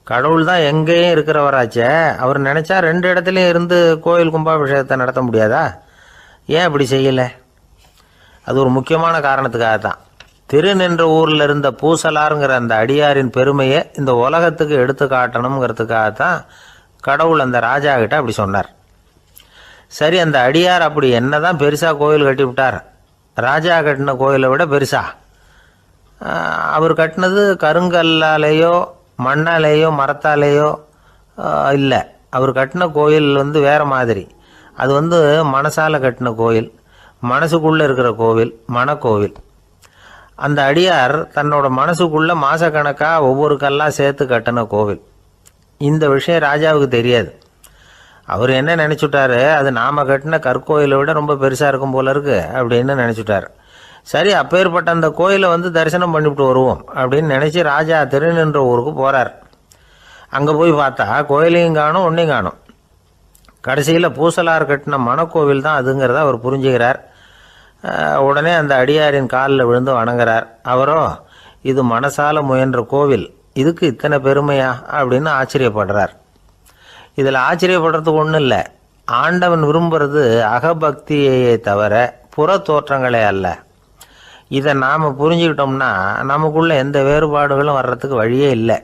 கடவுள் தான் எங்கேயும் இருக்கிறவராச்சே, அவர் நினச்சா 2 இடத்துலையும் இருந்து கோயில் கும்பாபிஷேகத்தை நடத்த முடியாதா? ஏன் அப்படி செய்யலை? அது ஒரு முக்கியமான காரணத்துக்காக தான். திருநின்ற ஊரில் இருந்த பூசலாருங்கிற அந்த அடியாரின் பெருமையை இந்த உலகத்துக்கு எடுத்து காட்டணுங்கிறதுக்காகத்தான் கடவுள் அந்த ராஜா கிட்ட அப்படி சொன்னார். சரி, அந்த அடியார் அப்படி என்னதான் பெருசாக கோயில் கட்டி விட்டார்? ராஜா கட்டின கோயிலை விட பெருசா? அவர் கட்டினது கருங்கல்லாலேயோ மண்ணாலேயோ மரத்தாலேயோ இல்லை. அவர் கட்டின கோயில் வேறு மாதிரி. அது மனசால கட்டின கோயில், மனசுக்குள்ளே இருக்கிற கோவில், மனக்கோவில். அந்த அடியார் தன்னோட மனசுக்குள்ளே மாசக்கணக்காக ஒவ்வொரு கல்லாக சேர்த்து கட்டின கோவில். இந்த விஷயம் ராஜாவுக்கு தெரியாது. அவர் என்ன நினச்சுட்டாரு, அது நாம் கட்டின கற்கோயிலை விட ரொம்ப பெருசாக இருக்கும் போல இருக்கு அப்படின்னு நினச்சிட்டார். சரி, அப்பேற்பட்ட அந்த கோயிலை தரிசனம் பண்ணிவிட்டு வருவோம் அப்படின்னு நினச்சி ராஜா திருநின்ற ஊருக்கு போகிறார். அங்கே போய் பார்த்தா கோயிலையும் காணும், ஒன்றையும் காணும். கடைசியில் பூசலார் கட்டின மனக்கோவில் தான் அதுங்கிறத அவர் புரிஞ்சுக்கிறார். உடனே அந்த அடியாரின் காலில் விழுந்து வணங்குறார். அவரோ, இது மனசால முயன்ற கோவில், இதுக்கு இத்தனை பெருமையா அப்படின்னு ஆச்சரியப்படுறார். இதில் ஆச்சரியப்படுறதுக்கு ஒன்றும் இல்லை. ஆண்டவன் விரும்புறது அகபக்தியையே தவிர புற தோற்றங்களே அல்ல. இதை நாம் புரிஞ்சுக்கிட்டோம்னா நமக்குள்ள எந்த வேறுபாடுகளும் வர்றதுக்கு வழியே இல்லை.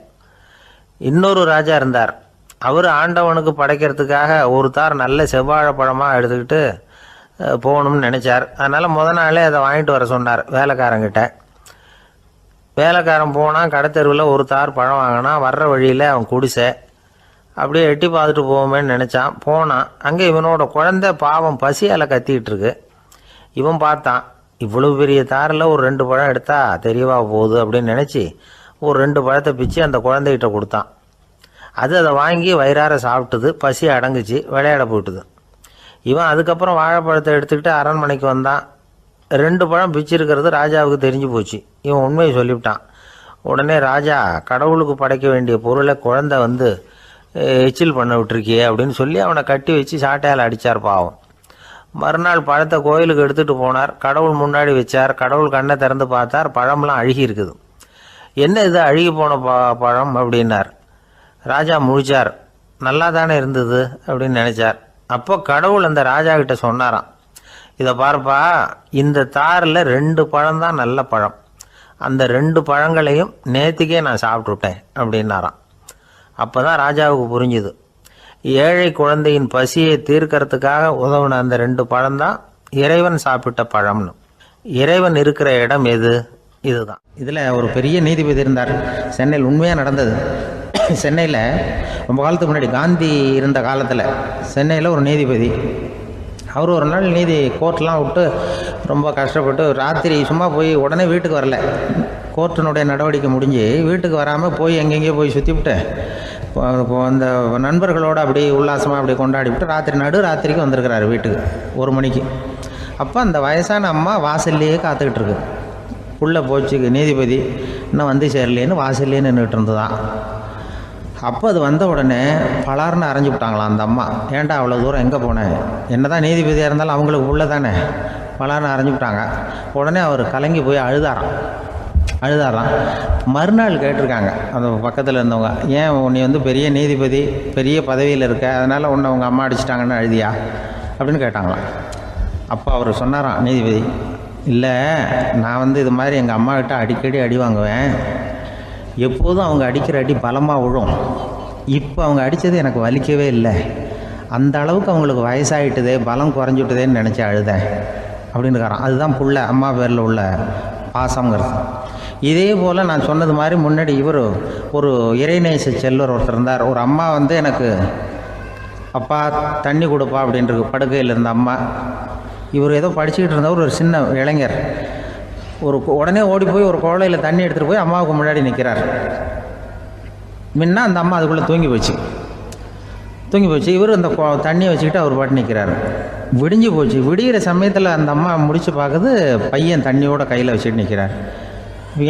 இன்னொரு ராஜா இருந்தார். அவர் ஆண்டவனுக்கு படைக்கிறதுக்காக ஒரு தார் நல்ல செவ்வாழை பழமாக எடுத்துக்கிட்டு போகணும்னு நினச்சார். அதனால் முத நாளே அதை வாங்கிட்டு வர சொன்னார் வேலைக்காரங்கிட்ட. வேலைக்காரன் போனால் கடைத்தெருவில் ஒரு தார் பழம் வாங்கினான். வர்ற வழியில் அவன் குடிசை அப்படியே எட்டி பார்த்துட்டு போவோமேன்னு நினச்சான். போனான். அங்கே இவனோட குழந்தை பாவம் பசியால் கத்திக்கிட்டு இருக்கு. இவன் பார்த்தான், இவ்வளவு பெரிய தாரில் ஒரு 2 பழம் எடுத்தா தெரியவா போகுது அப்படின்னு நினச்சி ஒரு 2 பழத்தை பிச்சு அந்த குழந்தைகிட்ட கொடுத்தான். அது அதை வாங்கி வயிறார சாப்பிட்டுது. பசி அடங்குச்சு, விளையாட போயிட்டுது. இவன் அதுக்கப்புறம் வாழைப்பழத்தை எடுத்துக்கிட்டு அரண்மனைக்கு வந்தான். 2 பழம் பிச்சிருக்கிறது ராஜாவுக்கு தெரிஞ்சு போச்சு. இவன் உண்மையை சொல்லிவிட்டான். உடனே ராஜா, கடவுளுக்கு படைக்க வேண்டிய பொருளை குழந்தை எச்சில் பண்ண விட்டுருக்கியே அப்படின்னு சொல்லி அவனை கட்டி வச்சு சாட்டையால் அடித்தார் பாவம். மறுநாள் பழத்தை கோயிலுக்கு எடுத்துகிட்டு போனார். கடவுள் முன்னாடி வச்சார். கடவுள் கண்ணை திறந்து பார்த்தார், பழம்லாம் அழுகி இருக்குது. என்ன இது அழுகி போன பழம் அப்படின்னார். ராஜா முழிச்சார். நல்லா தானே இருந்தது அப்படின்னு நினச்சார். அப்போ கடவுள் அந்த ராஜா கிட்ட சொன்னாராம், இதை பார்ப்பா, இந்த தாரில் 2 பழம் தான் நல்ல பழம், அந்த 2 பழங்களையும் நேற்றுக்கே நான் சாப்பிட்டுட்டேன் அப்படின்னாராம். அப்போ தான் ராஜாவுக்கு புரிஞ்சுது, ஏழை குழந்தையின் பசியை தீர்க்கறதுக்காக உதவுன அந்த 2 பழம்தான் இறைவன் சாப்பிட்ட பழம்னு. இறைவன் இருக்கிற இடம் எது? இதுதான். இதில் ஒரு பெரிய நீதிபதி இருந்தார். சென்னையில் உண்மையாக நடந்தது. சென்னையில் ரொம்ப காலத்துக்கு முன்னாடி காந்தி இருந்த காலத்தில் சென்னையில் ஒரு நீதிபதி, அவர் ஒரு நாள் கோர்ட்லாம் விட்டு ரொம்ப கஷ்டப்பட்டு ராத்திரி சும்மா போய் உடனே வீட்டுக்கு வரல. கோர்ட்டினுடைய நடவடிக்கை முடிஞ்சு வீட்டுக்கு வராமல் போய் எங்கெங்கேயோ போய் சுற்றிவிட்டு அந்த நண்பர்களோடு அப்படி உல்லாசமாக அப்படி கொண்டாடிவிட்டு ராத்திரிக்கு வந்திருக்கிறாரு வீட்டுக்கு 1 மணிக்கு. அப்போ அந்த வயசான அம்மா வாசல்லையே காத்துக்கிட்டு இருக்கு. உள்ளே போச்சு நீதிபதி, இன்னும் சேரலேன்னு வாசல்லையே நின்றுட்டு இருந்துதான். அப்போ அது வந்த உடனே பலார்னு அரைஞ்சி விட்டாங்களாம் அந்த அம்மா. ஏன்டா அவ்வளோ தூரம் எங்கே போனேன்? என்ன தான் நீதிபதியாக இருந்தாலும் அவங்களுக்கு உள்ள தானே. பலார்னு அரைஞ்சி விட்டாங்க. உடனே அவர் கலங்கி போய் அழுதாராம். மறுநாள் கேட்டிருக்காங்க அந்த பக்கத்தில் இருந்தவங்க, ஏன் நீ பெரிய நீதிபதி, பெரிய பதவியில் இருக்க, அதனால் உன்னை உங்கள் அம்மா அடிச்சிட்டாங்கன்னு அழுதியா அப்படின்னு கேட்டாங்களாம். அப்போ அவர் சொன்னாராம் நீதிபதி, இல்லை நான் வந்து இது மாதிரி எங்கள் அம்மாக்கிட்ட அடிக்கடி அடி வாங்குவேன். எப்போதும் அவங்க அடிக்கிற அடி பலமாக விழும். இப்போ அவங்க அடித்தது எனக்கு வலிக்கவே இல்லை. அந்த அளவுக்கு அவங்களுக்கு வயசாகிட்டுதே, பலம் குறைஞ்சிட்டுதேன்னு நினச்சி அழுதேன் அப்படின்னு இருக்காராம். அதுதான் புள்ள அம்மா பேரில் உள்ள பாசங்கிறது. இதே போல் நான் சொன்னது மாதிரி முன்னாடி இவர் ஒரு இறைநேச செல்வர் ஒருத்தர் இருந்தார். ஒரு அம்மா வந்து எனக்கு அப்பா தண்ணி கொடுப்பா அப்படின்றது படுக்கையில் இருந்த அம்மா. இவர் ஏதோ படிச்சுக்கிட்டு இருந்தவர், ஒரு சின்ன இளைஞர் உடனே ஓடி போய் ஒரு குவளையில் தண்ணி எடுத்துகிட்டு போய் அம்மாவுக்கு முன்னாடி நிற்கிறார். முன்ன அந்த அம்மா அதுக்குள்ளே தூங்கி போச்சு. இவர் அந்த தண்ணியை வச்சுக்கிட்டு அவர் பாட்டு நிற்கிறார். விடிஞ்சு போச்சு. விடிகிற சமயத்தில் அந்த அம்மா முடிச்சு பார்க்குது, பையன் தண்ணியோட கையில் வச்சுட்டு நிற்கிறார்.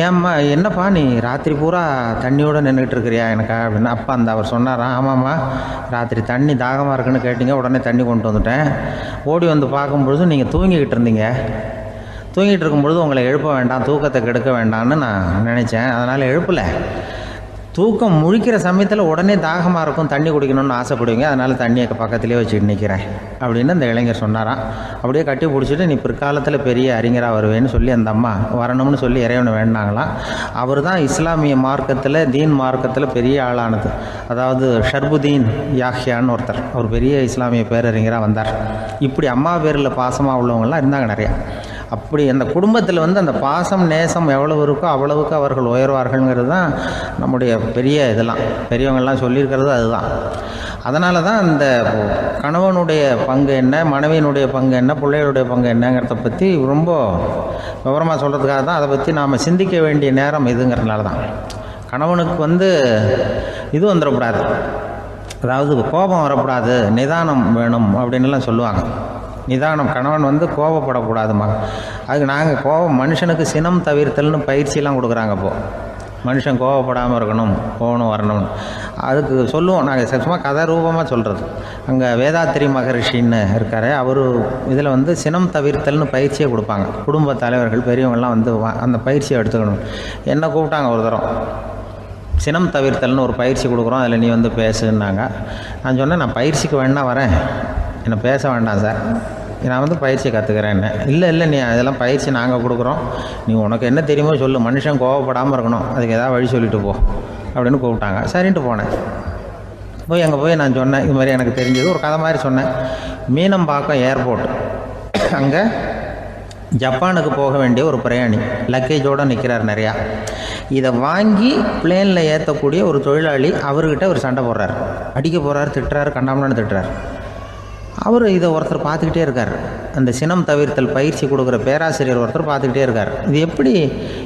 ஏம்மா என்னப்பா நீ ராத்திரி பூரா தண்ணியோடு நின்றுட்டு இருக்கிறியா எனக்கா அப்படின்னு. அப்பா அவர் சொன்னாராம், ஆமாம்மா ராத்திரி தண்ணி தாகமாக இருக்குன்னு கேட்டிங்க, உடனே தண்ணி கொண்டு வந்துட்டேன். ஓடி வந்து பார்க்கும்பொழுது நீங்கள் தூங்கிக்கிட்டு இருந்தீங்க. தூங்கிட்டு இருக்கும்பொழுது உங்களை எழுப்ப வேண்டாம், தூக்கத்தை கெடுக்க வேண்டாம்னு நான் நினச்சேன், அதனால் எழுப்பலை. தூக்கம் முழிக்கிற சமயத்தில் உடனே தாகமாக இருக்கும், தண்ணி குடிக்கணும்னு ஆசைப்படுவீங்க, அதனால் தண்ணியை பக்கத்துலேயே வச்சுட்டு நிற்கிறேன் அப்படின்னு அந்த இளைஞர் சொன்னாராம். அப்படியே கட்டி பிடிச்சிட்டு நீ பிற்காலத்தில் பெரிய அறிஞராக வருவேன்னு சொல்லி அந்த அம்மா வரணும்னு சொல்லி இறைவனை வேண்டாங்களாம். அவர் தான் இஸ்லாமிய மார்க்கத்தில், தீன் மார்க்கத்தில் பெரிய ஆளானது. அதாவது ஷர்புதீன் யாஹ்யான்னு ஒருத்தர், அவர் பெரிய இஸ்லாமிய பேரறிஞராக வந்தார். இப்படி அம்மா பேரில் பாசமாக உள்ளவங்களாம் இருந்தாங்க நிறையா. அப்படி அந்த குடும்பத்தில் வந்து அந்த பாசம் நேசம் எவ்வளவு இருக்கோ அவ்வளவுக்கு அவர்கள் உயர்வார்கள்ங்கிறது தான் நம்முடைய பெரிய இதெல்லாம் பெரியவங்கள்லாம் சொல்லியிருக்கிறது அதுதான். அதனால தான் அந்த கணவனுடைய பங்கு என்ன, மனைவியினுடைய பங்கு என்ன, பிள்ளைகளுடைய பங்கு என்னங்கிறத பற்றி ரொம்ப விவரமாக சொல்கிறதுக்காக தான் அதை பற்றி நாம் சிந்திக்க வேண்டிய நேரம் இதுங்கிறதுனால தான். கணவனுக்கு வந்து இது வந்துடக்கூடாது, அதாவது கோபம் வரக்கூடாது, நிதானம் வேணும் அப்படின்லாம் சொல்லுவாங்க. நிதானம், கணவன் வந்து கோபப்படக்கூடாதுமா. அதுக்கு நாங்கள் மனுஷனுக்கு சினம் தவிர்த்தல்னு பயிற்சியெல்லாம் கொடுக்குறாங்க. இப்போது மனுஷன் கோபப்படாமல் இருக்கணும், போகணும் வரணும்னு அதுக்கு சொல்லுவோம் நாங்கள். சும்மா கதை ரூபமாக சொல்கிறது. அங்கே வேதாத்திரி மகரிஷின்னு இருக்கார், அவர் இதில் வந்து சினம் தவிர்த்தல்னு பயிற்சியை கொடுப்பாங்க. குடும்ப தலைவர்கள் பெரியவங்கள்லாம் வந்து அந்த பயிற்சியை எடுத்துக்கணும். என்னை கூப்பிட்டாங்க ஒரு தரம், சினம் தவிர்த்தல்னு ஒரு பயிற்சி கொடுக்குறோம், அதில் நீ வந்து பேசுன்னாங்க. நான் சொன்னேன், நான் பயிற்சிக்கு வேணா வரேன், என்னை பேச வேண்டாம் சார், நான் வந்து பயிற்சியை கற்றுக்கிறேன்னு. இல்லை நீ அதெல்லாம் பயிற்சி நாங்கள் கொடுக்குறோம், நீ உனக்கு என்ன தெரியுமோ சொல்லு, மனுஷன் கோவப்படாமல் இருக்கணும், அதுக்கு ஏதாவது வழி சொல்லிட்டு போ அப்படின்னு கூப்பிட்டாங்க. சரின்ட்டு போனேன். போய் அங்கே போய் நான் சொன்னேன், இது மாதிரி எனக்கு தெரிஞ்சது ஒரு கதை மாதிரி சொன்னேன். மீனம்பாக்கம் ஏர்போர்ட், அங்கே ஜப்பானுக்கு போக வேண்டிய ஒரு பிரயாணி லக்கேஜோடு நிற்கிறார் நிறையா. இதை வாங்கி பிளேனில் ஏற்றக்கூடிய ஒரு தொழிலாளி அவர்கிட்ட ஒரு சண்டை போடுறார், அடிக்க போகிறார், திட்டுறாரு, கண்டாமலான்னு திட்டுறார். அவர் இதை ஒருத்தர் பார்த்துக்கிட்டே இருக்கார். அந்த சினம் தவிர்த்தல் பயிற்சி கொடுக்குற பேராசிரியர் ஒருத்தர் பார்த்துக்கிட்டே இருக்கார். இது எப்படி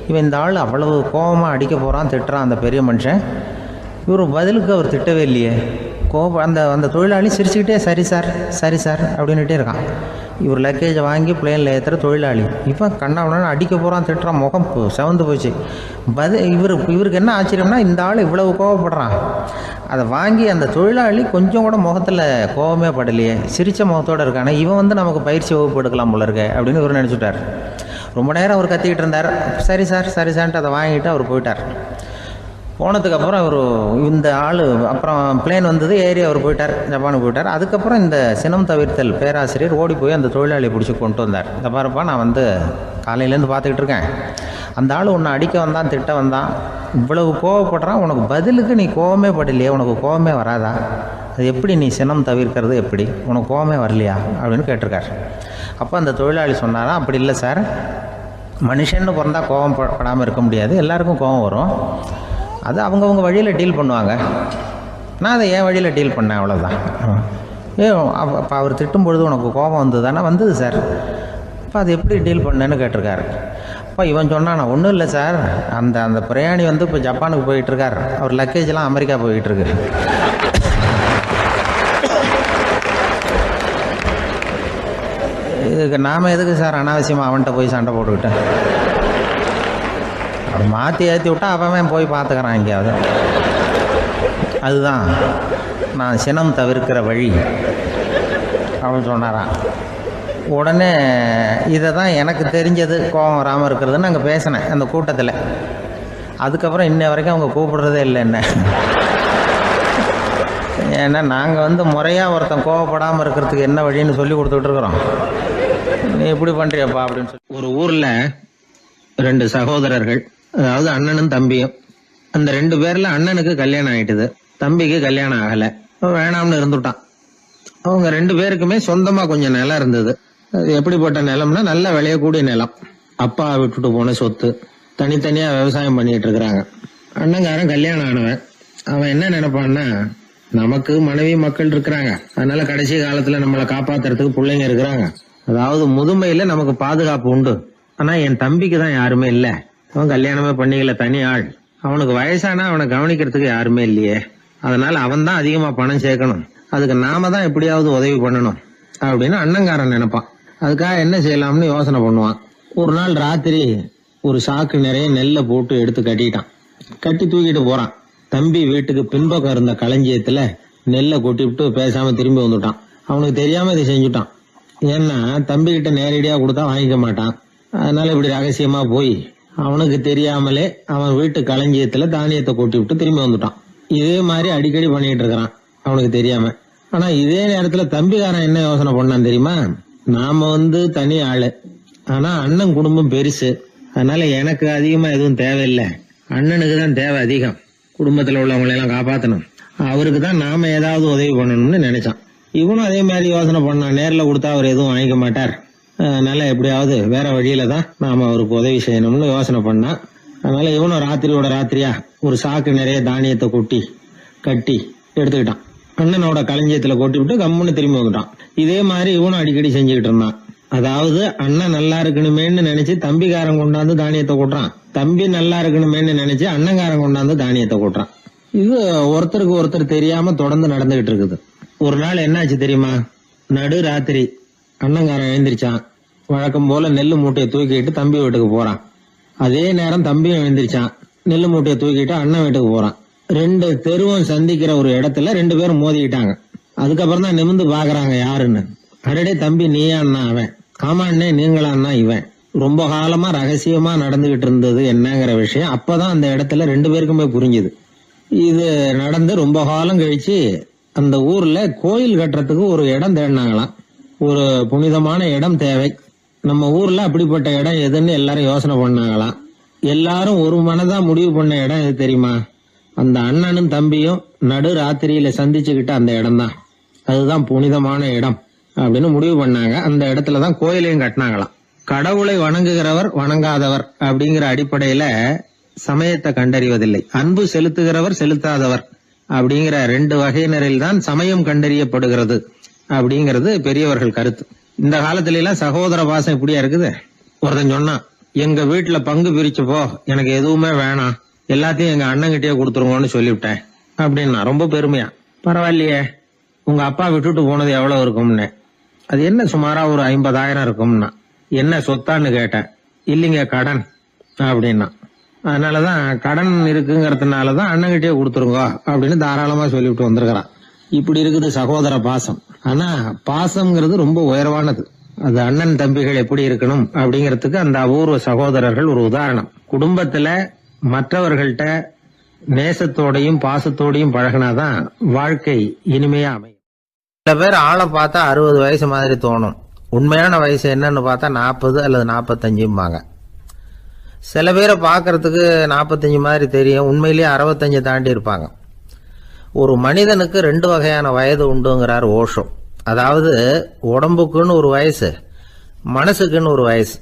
இவன் இந்த ஆள் அவ்வளவு கோபமாக அடிக்க போகிறான், திட்டுறான் அந்த பெரிய மனுஷன், இவர் பதிலுக்கு அவர் திட்டவே இல்லையே. அந்த தொழிலாளி சிரிச்சுக்கிட்டே சரி சார் அப்படின்னுட்டே இருக்கான். இவர் லக்கேஜை வாங்கி பிளேனில் ஏற்றுற தொழிலாளி இப்போ கண்ணாவுடனே அடிக்க போகிறான், திட்டுறான், முகம் செவந்து போச்சு. இவருக்கு என்ன ஆச்சரியம்னா, இந்த ஆள் இவ்வளவு கோவப்படுறான், அதை வாங்கி அந்த தொழிலாளி கொஞ்சம் கூட முகத்தில் கோபமே படலையே, சிரித்த முகத்தோடு இருக்கானே, இவன் வந்து நமக்கு பயிற்சி வகுப்பு எடுக்கலாம் போல இருக்கே அப்படின்னு இவர் நினச்சிட்டார். ரொம்ப நேரம் அவர் கத்திக்கிட்டு இருந்தார். சரி சார்ன்ட்டு அதை வாங்கிட்டு அவர் போயிட்டார். போனதுக்கப்புறம் அவர் இந்த ஆள் அப்புறம் பிளேன் வந்தது, ஏறி அவர் போயிட்டார், ஜப்பானுக்கு போயிட்டார். அதுக்கப்புறம் இந்த சினம் தவிர்த்தல் பேராசிரியர் ஓடி போய் அந்த தொழிலாளியை பிடிச்சி கொண்டு வந்தார். இந்த பாருப்பா, நான் வந்து காலையிலேருந்து பார்த்துக்கிட்டு இருக்கேன், அந்த ஆள் உன்னை அடிக்க வந்தான், திட்ட வந்தான், இவ்வளவு கோவப்படுறான், உனக்கு பதிலுக்கு நீ கோவமே படலையே, உனக்கு கோவமே வராதா, அது எப்படி நீ சினம் தவிர்க்கிறது, எப்படி உனக்கு கோவமே வரலையா அப்படின்னு கேட்டிருக்கார். அப்போ அந்த தொழிலாளி சொன்னாராம், அப்படி இல்லை சார், மனுஷன்னு பிறந்தால் கோவம் படாமல் இருக்க முடியாது, எல்லாருக்கும் கோவம் வரும், அது அவங்கவுங்க வழியில் டீல் பண்ணுவாங்க, நான் அதை என் வழியில் டீல் பண்ணேன், அவ்வளோதான். அப்போ அவர் திட்டும் பொழுது உனக்கு கோபம் வந்ததுதானே? வந்தது சார். அப்போ அது எப்படி டீல் பண்ணேன்னு கேட்டிருக்காரு. அப்போ இவன் சொன்னான், நான் ஒன்றும் இல்லை சார், அந்த பிரயாணி வந்து இப்போ ஜப்பானுக்கு போயிட்டுருக்கார், அவர் லக்கேஜெலாம் அமெரிக்கா போயிட்டுருக்கு, இதுக்கு நாம் எதுக்கு சார் அனாவசியமாக அவன்கிட்ட போய் சண்டை போட்டுக்கிட்டேன், அப்படி மாற்றி ஏற்றி விட்டா அவன் போய் பார்த்துக்கிறான் எங்கேயாவது. அதுதான் நான் சினம் தவிர்க்கிற வழி அப்படின்னு சொன்னாரான். உடனே இதை தான் எனக்கு தெரிஞ்சது கோபம் வராமல் இருக்கிறதுன்னு அங்கே பேசினேன் அந்த கூட்டத்தில். அதுக்கப்புறம் இன்ன வரைக்கும் அவங்க கூப்பிடுறதே இல்லை என்ன. ஏன்னா நாங்கள் வந்து முறையாக ஒருத்தன் கோவப்படாமல் இருக்கிறதுக்கு என்ன வழின்னு சொல்லி கொடுத்துட்ருக்குறோம். நீ எப்படி பண்றியப்பா அப்படின்னு சொல்லி. ஒரு ஊர்ல 2 சகோதரர்கள், அதாவது அண்ணனும் தம்பியும். அந்த 2 பேர்ல அண்ணனுக்கு கல்யாணம் ஆயிட்டுது, தம்பிக்கு கல்யாணம் ஆகல. வேணாம்னு இருந்துட்டான். அவங்க 2 பேருக்குமே சொந்தமா கொஞ்சம் நிலம் இருந்தது. அது எப்படிப்பட்ட நிலம்னா நல்ல விளையக்கூடிய நிலம். அப்பா விட்டுட்டு போன சொத்து. தனித்தனியா விவசாயம் பண்ணிட்டு இருக்கிறாங்க. அண்ணங்காரன் கல்யாணம் ஆனவன். அவன் என்ன நினைப்பான்னா, நமக்கு மனைவி மக்கள் இருக்கிறாங்க, அதனால கடைசி காலத்துல நம்மளை காப்பாத்துறதுக்கு பிள்ளைங்க இருக்கிறாங்க, அதாவது முதுமையில நமக்கு பாதுகாப்பு உண்டு. ஆனா என் தம்பிக்கு தான் யாருமே இல்ல, அவன் கல்யாணமே பண்ணிக்கல, தனி ஆள். அவனுக்கு வயசானா அவனை கவனிக்கிறதுக்கு யாருமே இல்லையே, அதனால அவன் தான் அதிகமா பணம் சேர்க்கணும், அதுக்கு நாம தான் எப்படியாவது உதவி பண்ணணும் அப்படின்னு அண்ணங்காரன் நினைப்பான். அதுக்காக என்ன செய்யலாம்னு யோசனை பண்ணுவான். ஒரு நாள் ராத்திரி ஒரு சாக்கு நிறைய நெல்லை போட்டு எடுத்து கட்டிட்டான். கட்டி தூக்கிட்டு போறான். தம்பி வீட்டுக்கு பின்பக்கம் இருந்த களஞ்சியத்துல நெல்லை கொட்டி விட்டு பேசாம திரும்பி வந்துட்டான். அவனுக்கு தெரியாம இதை செஞ்சுட்டான். ஏன்னா தம்பி கிட்ட நேரடியா கொடுத்தா வாங்கிக்க மாட்டான். அதனால இப்படி ரகசியமா போய் அவனுக்கு தெரியாமலே அவன் வீட்டு களஞ்சியத்துல தானியத்தை கொட்டி விட்டு திரும்பி வந்துட்டான். இதே மாதிரி அடிக்கடி பண்ணிட்டு இருக்கிறான் அவனுக்கு தெரியாம. ஆனா இதே நேரத்துல தம்பிக்காரன் என்ன யோசனை பண்ணான் தெரியுமா, நாம தனி ஆளு, ஆனா அண்ணன் குடும்பம் பெருசு, அதனால எனக்கு அதிகமா எதுவும் தேவையில்லை, அண்ணனுக்கு தான் தேவை அதிகம், குடும்பத்துல உள்ளவங்களை எல்லாம் காப்பாத்தணும், அவருக்கு தான் நாம ஏதாவது உதவி பண்ணணும்னு நினைச்சான். இவனும் அதே மாதிரி யோசனை பண்ணான். நேரில் கொடுத்தா அவர் எதுவும் வாங்கிக்க மாட்டார், அதனால எப்படியாவது வேற வழியில தான் நாம அவருக்கு உதவி செய்யணும்னு யோசனை பண்ணான். அதனால இவனும் ராத்திரியோட ராத்திரியா ஒரு சாக்கு நிறைய தானியத்தை கொட்டி கட்டி எடுத்துக்கிட்டான். அண்ணனோட களஞ்சியத்துல கொட்டி விட்டு கம்முன்னு திரும்பி வந்துட்டான். இதே மாதிரி இவனும் அடிக்கடி செஞ்சுக்கிட்டு இருந்தான். அதாவது அண்ணன் நல்லா இருக்கணுமேன்னு நினைச்சு தம்பிக்காரன் கொண்டாந்து தானியத்தை கொட்டுறான், தம்பி நல்லா இருக்கணுமேன்னு நினைச்சு அண்ணங்காரன் கொண்டாந்து தானியத்தை கொட்டுறான். இது ஒருத்தருக்கு ஒருத்தர் தெரியாம தொடர்ந்து நடந்துகிட்டு இருக்குது. ஒரு நாள் என்னாச்சு தெரியுமா, நடு ராத்திரி அண்ணங்காரன் எழுந்திரிச்சான். வழக்கம் போல நெல்லு மூட்டையை தூக்கிட்டு தம்பி வீட்டுக்கு போறான். அதே நேரம் தம்பியும் எழுந்திரிச்சான், நெல்லு மூட்டையை தூக்கிட்டு அண்ணன் வீட்டுக்கு போறான். 2 தெருவும் சந்திக்கிற ஒரு இடத்துல 2 பேரும் மோதிக்கிட்டாங்க. அதுக்கப்புறம் தான் நிமிந்து பாக்குறாங்க யாருன்னு. அடடே தம்பி நீயான்னா அவன், ஆமாண்ணே நீங்களான்னா இவன். ரொம்ப காலமா ரகசியமா நடந்துகிட்டு இருந்தது என்னங்கிற விஷயம் அப்பதான் அந்த இடத்துல 2 பேருக்குமே புரிஞ்சுது. இது நடந்து ரொம்ப காலம் கழிச்சு அந்த ஊர்ல கோயில் கட்டுறதுக்கு ஒரு இடம் தேடினாங்களாம். ஒரு புனிதமான இடம் தேவை, நம்ம ஊர்ல அப்படிப்பட்ட இடம் எதுன்னு எல்லாரும் யோசனை பண்ணாங்களாம். எல்லாரும் ஒரு மனதா முடிவு பண்ண இடம் எது தெரியுமா, அந்த அண்ணனும் தம்பியும் நடு ராத்திரியில சந்திச்சுக்கிட்ட அந்த இடம் தான், அதுதான் புனிதமான இடம் அப்படின்னு முடிவு பண்ணாங்க. அந்த இடத்துலதான் கோயிலையும் கட்டினாங்களாம். கடவுளை வணங்குகிறவர் வணங்காதவர் அப்படிங்கிற அடிப்படையில சமயத்தை கண்டறிவதில்லை, அன்பு செலுத்துகிறவர் செலுத்தாதவர் அப்படிங்கிற 2 வகையினரில் தான் சமயம் கண்டறியப்படுகிறது அப்படிங்கிறது பெரியவர்கள் கருத்து. இந்த காலத்துல எல்லாம் சகோதர பாசம் இப்படியா இருக்குது. ஒருத்தன் சொன்னான், எங்க வீட்டுல பங்கு பிரிச்சு போ, எனக்கு எதுவுமே வேணாம், எல்லாத்தையும் எங்க அண்ணன்கிட்டயே கொடுத்துருங்கன்னு சொல்லிவிட்டேன் அப்படின்னா ரொம்ப பெருமையா. பரவாயில்லையே, உங்க அப்பா விட்டுட்டு போனது எவ்வளவு இருக்கும்னு. அது என்ன சுமாரா ஒரு 50,000 இருக்கும்னா. என்ன சொத்தான்னு கேட்டேன். இல்லைங்க கடன் அப்படின்னா. அதனாலதான் கடன் இருக்குங்கிறதுனாலதான் அண்ணன்கிட்டயே கொடுத்துருங்க அப்படின்னு தாராளமா சொல்லிவிட்டு வந்திருக்கிறான். இப்படி இருக்குது சகோதர பாசம். ஆனா பாசம்ங்கிறது ரொம்ப உயர்வானது. அது அண்ணன் தம்பிகள் எப்படி இருக்கணும் அப்படிங்கிறதுக்கு அந்த அபூர்வ சகோதரர்கள் ஒரு உதாரணம். குடும்பத்துல மற்றவர்கள்ட்ட நேசத்தோடையும் பாசத்தோடையும் பழகினாதான் வாழ்க்கை இனிமையா அமையும். சில பேர் ஆளை பார்த்தா 60 வயசு மாதிரி தோணும், உண்மையான வயசு என்னன்னு பார்த்தா 40 அல்லது 45. சில பேரை பார்க்கறதுக்கு 45 மாதிரி தெரியும், உண்மையிலேயே 65 தாண்டி இருப்பாங்க. ஒரு மனிதனுக்கு 2 வகையான வயது உண்டுங்கிறார் ஓஷோ. அதாவது உடம்புக்குன்னு ஒரு வயசு, மனசுக்குன்னு ஒரு வயசு.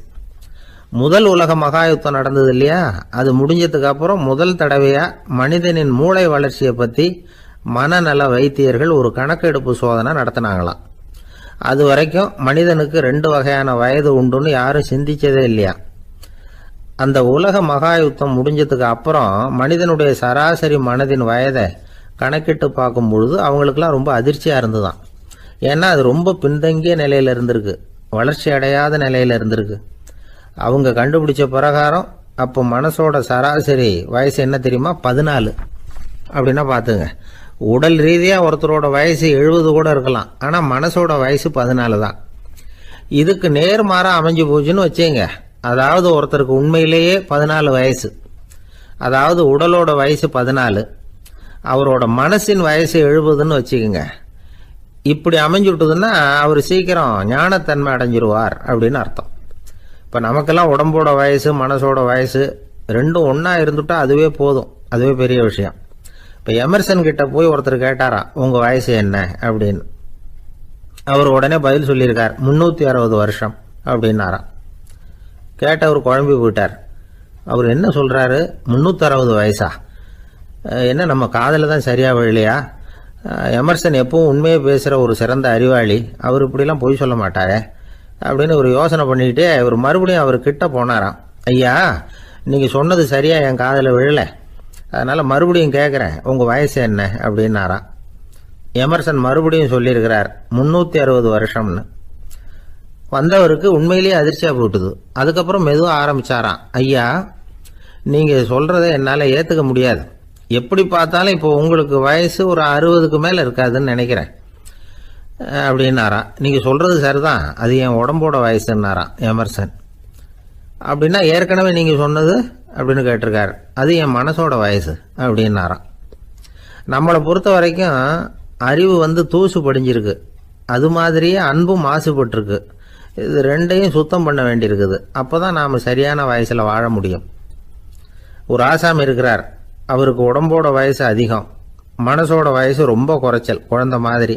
முதல் உலக மகாயுத்தம் நடந்தது இல்லையா, அது முடிஞ்சதுக்கு அப்புறம் முதல் தடவையா மனிதனின் மூளை வளர்ச்சியை பத்தி மனநல வைத்தியர்கள் ஒரு கணக்கெடுப்பு சோதனை நடத்தினாங்களாம். அது வரைக்கும் மனிதனுக்கு 2 வகையான வயது உண்டுன்னு யாரும் சிந்திச்சதே இல்லையா. அந்த உலக மகாயுத்தம் முடிஞ்சதுக்கு அப்புறம் மனிதனுடைய சராசரி மனதின் வயதை கணக்கிட்டு பார்க்கும் பொழுது அவங்களுக்குலாம் ரொம்ப அதிர்ச்சியா இருந்துதான். ஏன்னா அது ரொம்ப பின்தங்கிய நிலையில இருந்திருக்கு, வளர்ச்சி அடையாத நிலையில இருந்திருக்கு. அவங்க கண்டுபிடிச்ச பிரகாரம் அப்போ மனசோட சராசரி வயசு என்ன தெரியுமா, 14. அப்படின்னா பாத்துங்க, உடல் ரீதியா ஒருத்தரோட வயசு 70 கூட இருக்கலாம், ஆனா மனசோட வயசு 14 தான். இதுக்கு நேர்மாறா அமைஞ்சு போச்சுன்னு வச்சுங்க. அதாவது ஒருத்தருக்கு உண்மையிலேயே 14 வயசு, அதாவது உடலோட வயசு 14, அவரோட மனசின் வயசு 70ன்னு வச்சுக்கோங்க. இப்படி அமைஞ்சுட்டுதுன்னா அவர் சீக்கிரம் ஞானத்தன்மை அடைஞ்சிருவார் அப்படின்னு அர்த்தம். இப்போ நமக்கெல்லாம் உடம்போட வயசு மனசோட வயசு ரெண்டும் ஒன்றா இருந்துட்டா அதுவே போதும், அதுவே பெரிய விஷயம். இப்போ எமர்சன் கிட்ட போய் ஒருத்தர் கேட்டாராம், உங்கள் வயசு என்ன அப்படின்னு. அவர் உடனே பதில் சொல்லியிருக்கார், 360 வருஷம் அப்படின்னாராம். கேட்டவர் குழம்பி போயிட்டார். அவர் என்ன சொல்கிறாரு, 360 வயசா? என்ன நம்ம காதில் தான் சரியாக விழலையா? எமர்சன் எப்பவும் உண்மையை பேசுகிற ஒரு சிறந்த அறிவாளி, அவர் இப்படிலாம் பொய் சொல்ல மாட்டாரே அப்படின்னு ஒரு யோசனை பண்ணிக்கிட்டே இவர் மறுபடியும் அவர் கிட்ட போனாராம். ஐயா, நீங்கள் சொன்னது சரியாக என் காதில் விழலை, அதனால் மறுபடியும் கேட்குறேன், உங்கள் வயசு என்ன அப்படின்னாராம். எமர்சன் மறுபடியும் சொல்லியிருக்கிறார், 360 வருஷம்னு. வந்தவருக்கு உண்மையிலேயே அதிர்ச்சியாக போட்டுது. அதுக்கப்புறம் மெதுவாக ஆரம்பித்தாராம், ஐயா, நீங்கள் சொல்கிறத என்னால் ஏற்றுக்க முடியாது. எப்படி பார்த்தாலும் இப்போ உங்களுக்கு வயசு ஒரு 60க்கு மேலே இருக்காதுன்னு நினைக்கிறேன் அப்படின்னாராம். நீங்கள் சொல்கிறது சரிதான், அது என் உடம்போட வயசுன்னாராம் எமர்சன். அப்படின்னா ஏற்கனவே நீங்கள் சொன்னது அப்படின்னு கேட்டிருக்காரு, அது என் மனசோட வயசு அப்படின்னாராம். நம்மளை பொறுத்த வரைக்கும் அறிவு தூசு படிஞ்சிருக்கு, அது மாதிரியே அன்பும் மாசுபட்டிருக்கு. இது ரெண்டையும் சுத்தம் பண்ண வேண்டியிருக்குது. அப்போ தான் நாம் சரியான வயசில் வாழ முடியும். ஒரு ஆசாமி இருக்கிறார், அவருக்கு உடம்போட வயசு அதிகம், மனசோட வயசு ரொம்ப குறைச்சல், குழந்தை மாதிரி.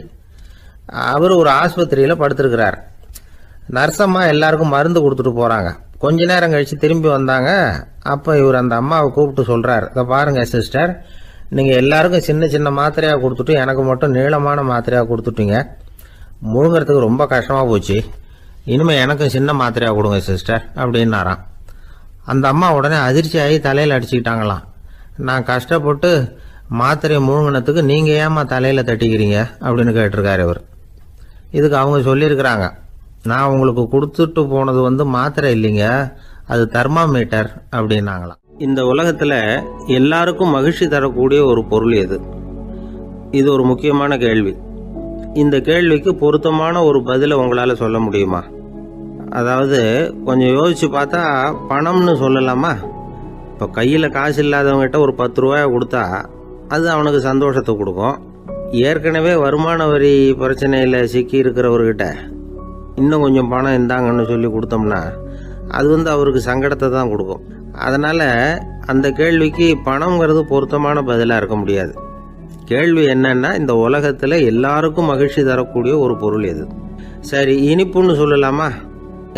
அவர் ஒரு ஆஸ்பத்திரியில் படுத்திருக்கிறார். நர்சம்மா எல்லாருக்கும் மருந்து கொடுத்துட்டு போகிறாங்க. கொஞ்ச நேரம் கழித்து திரும்பி வந்தாங்க. அப்போ இவர் அந்த அம்மாவை கூப்பிட்டு சொல்கிறார், இதை பாருங்கள் சிஸ்டர், நீங்கள் எல்லாருக்கும் சின்ன சின்ன மாத்திரையாக கொடுத்துட்டு எனக்கு மட்டும் நீளமான மாத்திரையாக கொடுத்துட்டீங்க. முழுங்கிறதுக்கு ரொம்ப கஷ்டமாக போச்சு. இனிமேல் எனக்கும் சின்ன மாத்திரையாக கொடுங்க சிஸ்டர் அப்படின்னாராம். அந்த அம்மா உடனே அதிர்ச்சியாகி தலையில் அடிச்சுக்கிட்டாங்களாம். நான் கஷ்டப்பட்டு மாத்திரையை முழுங்கினத்துக்கு நீங்கள் ஏமா தலையில் தட்டிக்கிறீங்க அப்படின்னு கேட்டிருக்காரு இவர். இதுக்கு அவங்க சொல்லியிருக்கிறாங்க, நான் உங்களுக்கு கொடுத்துட்டு போனது மாத்திரை இல்லைங்க, அது தெர்மாமீட்டர் அப்படின்னாங்களாம். இந்த உலகத்தில் எல்லாருக்கும் மகிழ்ச்சி தரக்கூடிய ஒரு பொருள் எது? இது ஒரு முக்கியமான கேள்வி. இந்த கேள்விக்கு பொருத்தமான ஒரு பதிலை உங்களால் சொல்ல முடியுமா? அதாவது கொஞ்சம் யோசித்து பார்த்தா பணம்னு சொல்லலாமா? இப்போ கையில் காசு இல்லாதவங்ககிட்ட ஒரு 10 ரூபாயை கொடுத்தா அது அவனுக்கு சந்தோஷத்தை கொடுக்கும். ஏற்கனவே வருமான வரி பிரச்சனையில் சிக்கி இருக்கிறவர்கிட்ட இன்னும் கொஞ்சம் பணம் இருந்தாங்கன்னு சொல்லி கொடுத்தோம்னா அது அவருக்கு சங்கடத்தை தான் கொடுக்கும். அதனால் அந்த கேள்விக்கு பணம்ங்கிறது பொருத்தமான பதிலாக இருக்க முடியாது. கேள்வி என்னன்னா, இந்த உலகத்தில் எல்லாருக்கும் மகிழ்ச்சி தரக்கூடிய ஒரு பொருள் எது? சரி, இனிப்புன்னு சொல்லலாமா?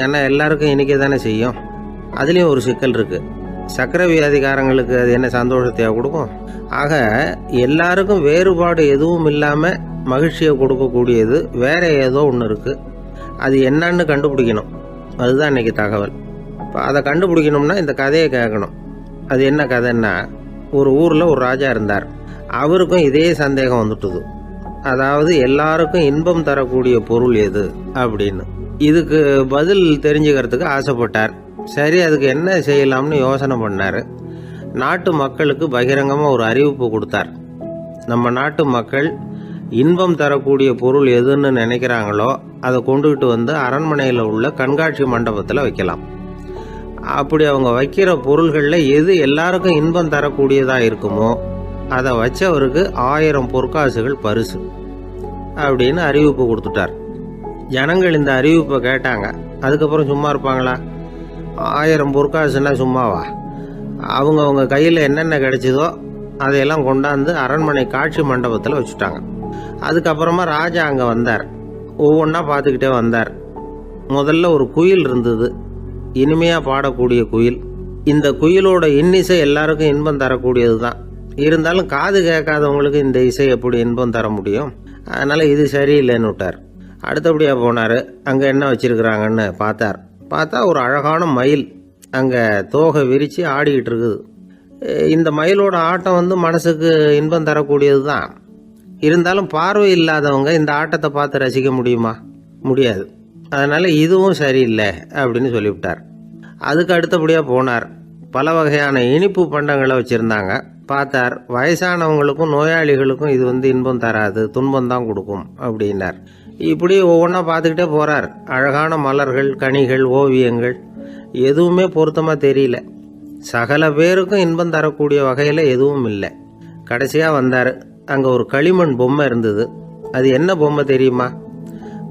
ஏன்னா எல்லாருக்கும் இனிக்க தானே செய்யும். அதுலேயும் ஒரு சிக்கல் இருக்குது. சர்க்கரை வியாதிக்காரங்களுக்கு அது என்ன சந்தோஷத்தையாக கொடுக்கும்? ஆக எல்லாருக்கும் வேறுபாடு எதுவும் இல்லாமல் மகிழ்ச்சியை கொடுக்கக்கூடியது வேற ஏதோ ஒன்று இருக்குது. அது என்னன்னு கண்டுபிடிக்கணும். அதுதான் இன்னைக்கு தகவல். இப்போ அதை கண்டுபிடிக்கணும்னா இந்த கதையை கேட்கணும். அது என்ன கதைன்னா, ஒரு ஊரில் ஒரு ராஜா இருந்தார். அவருக்கும் இதே சந்தேகம் வந்துட்டுது. அதாவது எல்லாருக்கும் இன்பம் தரக்கூடிய பொருள் எது அப்படின்னு. இதுக்கு பதில் தெரிஞ்சுக்கிறதுக்கு ஆசைப்பட்டார். சரி, அதுக்கு என்ன செய்யலாம்னு யோசனை பண்ணார். நாட்டு மக்களுக்கு பகிரங்கமாக ஒரு அறிவிப்பு கொடுத்தார். நம்ம நாட்டு மக்கள் இன்பம் தரக்கூடிய பொருள் எதுன்னு நினைக்கிறாங்களோ அதை கொண்டுகிட்டு அரண்மனையில் உள்ள கண்காட்சி மண்டபத்தில் வைக்கலாம். அப்படி அவங்க வைக்கிற பொருள்களில் எது எல்லாருக்கும் இன்பம் தரக்கூடியதாக இருக்குமோ அதை வச்சவருக்கு 1000 பொற்காசுகள் பரிசு அப்படின்னு அறிவிப்பு கொடுத்துட்டார். ஜனங்கள் இந்த அறிவிப்பை கேட்டாங்க. அதுக்கப்புறம் சும்மா இருப்பாங்களா? 1000 பொற்காசுன்னா சும்மாவா? அவங்க கையில் என்னென்ன கிடைச்சதோ அதையெல்லாம் கொண்டாந்து அரண்மனை காட்சி மண்டபத்தில் வச்சுட்டாங்க. அதுக்கப்புறமா ராஜா அங்கே வந்தார். ஒவ்வொன்றா பார்த்துக்கிட்டே வந்தார். முதல்ல ஒரு குயில் இருந்தது, இனிமையாக பாடக்கூடிய குயில். இந்த குயிலோட இன்னிசை எல்லாருக்கும் இன்பம் தரக்கூடியது தான். இருந்தாலும் காது கேட்காதவங்களுக்கு இந்த இசை எப்படி இன்பம் தர முடியும்? அதனால் இது சரியில்லைன்னு விட்டார். அடுத்தபடியாக போனார். அங்கே என்ன வச்சுருக்குறாங்கன்னு பார்த்தா ஒரு அழகான மயில் அங்கே தோகை விரித்து ஆடிக்கிட்டு இருக்குது. இந்த மயிலோட ஆட்டம் மனசுக்கு இன்பம் தரக்கூடியது தான். இருந்தாலும் பார்வை இல்லாதவங்க இந்த ஆட்டத்தை பார்த்து ரசிக்க முடியுமா? முடியாது. அதனால் இதுவும் சரியில்லை அப்படின்னு சொல்லிவிட்டார். அதுக்கு அடுத்தபடியாக போனார். பல வகையான இனிப்பு பண்டங்களை வச்சுருந்தாங்க. பார்த்தார், வயசானவங்களுக்கும் நோயாளிகளுக்கும் இது இன்பம் தராது, துன்பம் தான் கொடுக்கும் அப்படின்னார். இப்படி ஒவ்வொன்றா பார்த்துக்கிட்டே போகிறார். அழகான மலர்கள், கனிகள், ஓவியங்கள் எதுவுமே பொருத்தமாக தெரியல. சகல பேருக்கும் இன்பம் தரக்கூடிய வகையில் எதுவும் இல்லை. கடைசியாக வந்தார். அங்கே ஒரு களிமண் பொம்மை இருந்தது. அது என்ன பொம்மை தெரியுமா?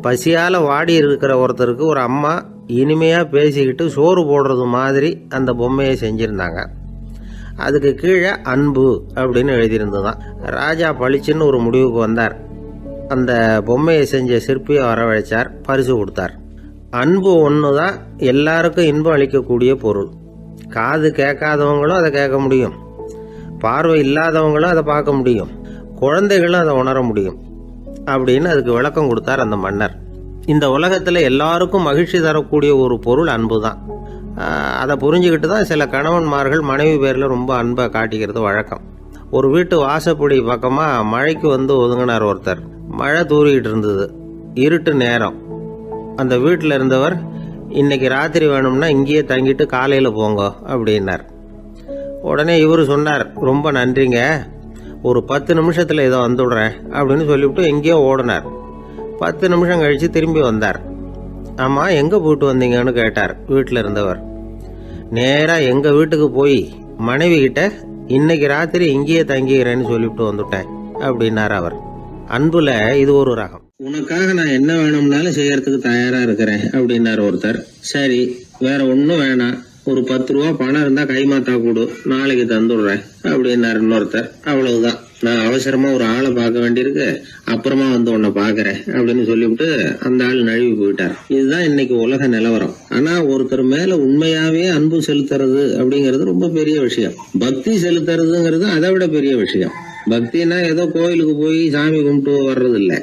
பசியால் வாடி இருக்கிற ஒருத்தருக்கு ஒரு அம்மா இனிமையாக பேசிக்கிட்டு சோறு போடுறது மாதிரி அந்த பொம்மையை செஞ்சுருந்தாங்க. அதுக்கு கீழே அன்பு அப்படின்னு எழுதியிருந்ததுதான். ராஜா பளிச்சுன்னு ஒரு முடிவுக்கு வந்தார். அந்த பொம்மையை செஞ்ச சிற்பியை வரவழைச்சார், பரிசு கொடுத்தார். அன்பு ஒன்று தான் எல்லாருக்கும் இன்பம் அளிக்கக்கூடிய பொருள். காது கேட்காதவங்களும் அதை கேட்க முடியும், பார்வை இல்லாதவங்களும் அதை பார்க்க முடியும், குழந்தைகளும் அதை உணர முடியும் அப்படின்னு அதுக்கு விளக்கம் கொடுத்தார் அந்த மன்னர். இந்த உலகத்தில் எல்லாருக்கும் மகிழ்ச்சி தரக்கூடிய ஒரு பொருள் அன்பு தான். அதை புரிஞ்சுக்கிட்டு தான் சில கணவன்மார்கள் மனைவி பேரில் ரொம்ப அன்பை காட்டிக்கிறது வழக்கம். ஒரு வீட்டு வாசப்படி பக்கமாக மழைக்கு வந்து ஒதுங்கினார் ஒருத்தர். மழை தூரிக்கிட்டு இருந்தது, இருட்டு நேரம். அந்த வீட்டில் இருந்தவர், இன்னைக்கு ராத்திரி வேணும்னா இங்கேயே தங்கிட்டு காலையில் போங்க அப்படின்னார். உடனே இவர் சொன்னார், ரொம்ப நன்றிங்க, ஒரு 10 நிமிஷத்தில் இதை வந்துவிடுறேன் அப்படின்னு சொல்லிவிட்டு எங்கேயோ ஓடினார். 10 நிமிஷம் கழித்து திரும்பி வந்தார். ஆமாம், எங்கே போயிட்டு வந்தீங்கன்னு கேட்டார் வீட்டில் இருந்தவர். நேராக எங்கள் வீட்டுக்கு போய் மனைவி கிட்ட இன்னைக்கு ராத்திரி இங்கேயே தங்கிக்கிறேன்னு சொல்லிவிட்டு வந்துட்டேன் அப்படின்னார் அவர். அன்புல இது ஒரு ரகம். உனக்காக நான் என்ன வேணும்னாலும் செய்யறதுக்கு தயாரா இருக்கிறேன் அப்படின்னாரு ஒருத்தர். சரி, வேற ஒன்றும் வேணாம், ஒரு 10 ரூபா பணம் இருந்தா கைமாத்தா கொடு, நாளைக்கு தந்துடுறேன் அப்படின்னாரு இன்னொருத்தர். அவ்வளவுதான், நான் அவசரமா ஒரு ஆளை பார்க்க வேண்டியிருக்கு, அப்புறமா வந்து உன்னை பாக்குறேன் அப்படின்னு சொல்லிவிட்டு அந்த ஆள் நழுவி போயிட்டார். இதுதான் இன்னைக்கு உலக நிலவரம். ஆனா ஒருத்தர் மேல உண்மையாவே அன்பு செலுத்துறது அப்படிங்கிறது ரொம்ப பெரிய விஷயம். பக்தி செலுத்துறதுங்கிறது அதை விட பெரிய விஷயம். பக்தினா ஏதோ கோயிலுக்கு போய் சாமி கும்பிட்டு வர்றது இல்ல.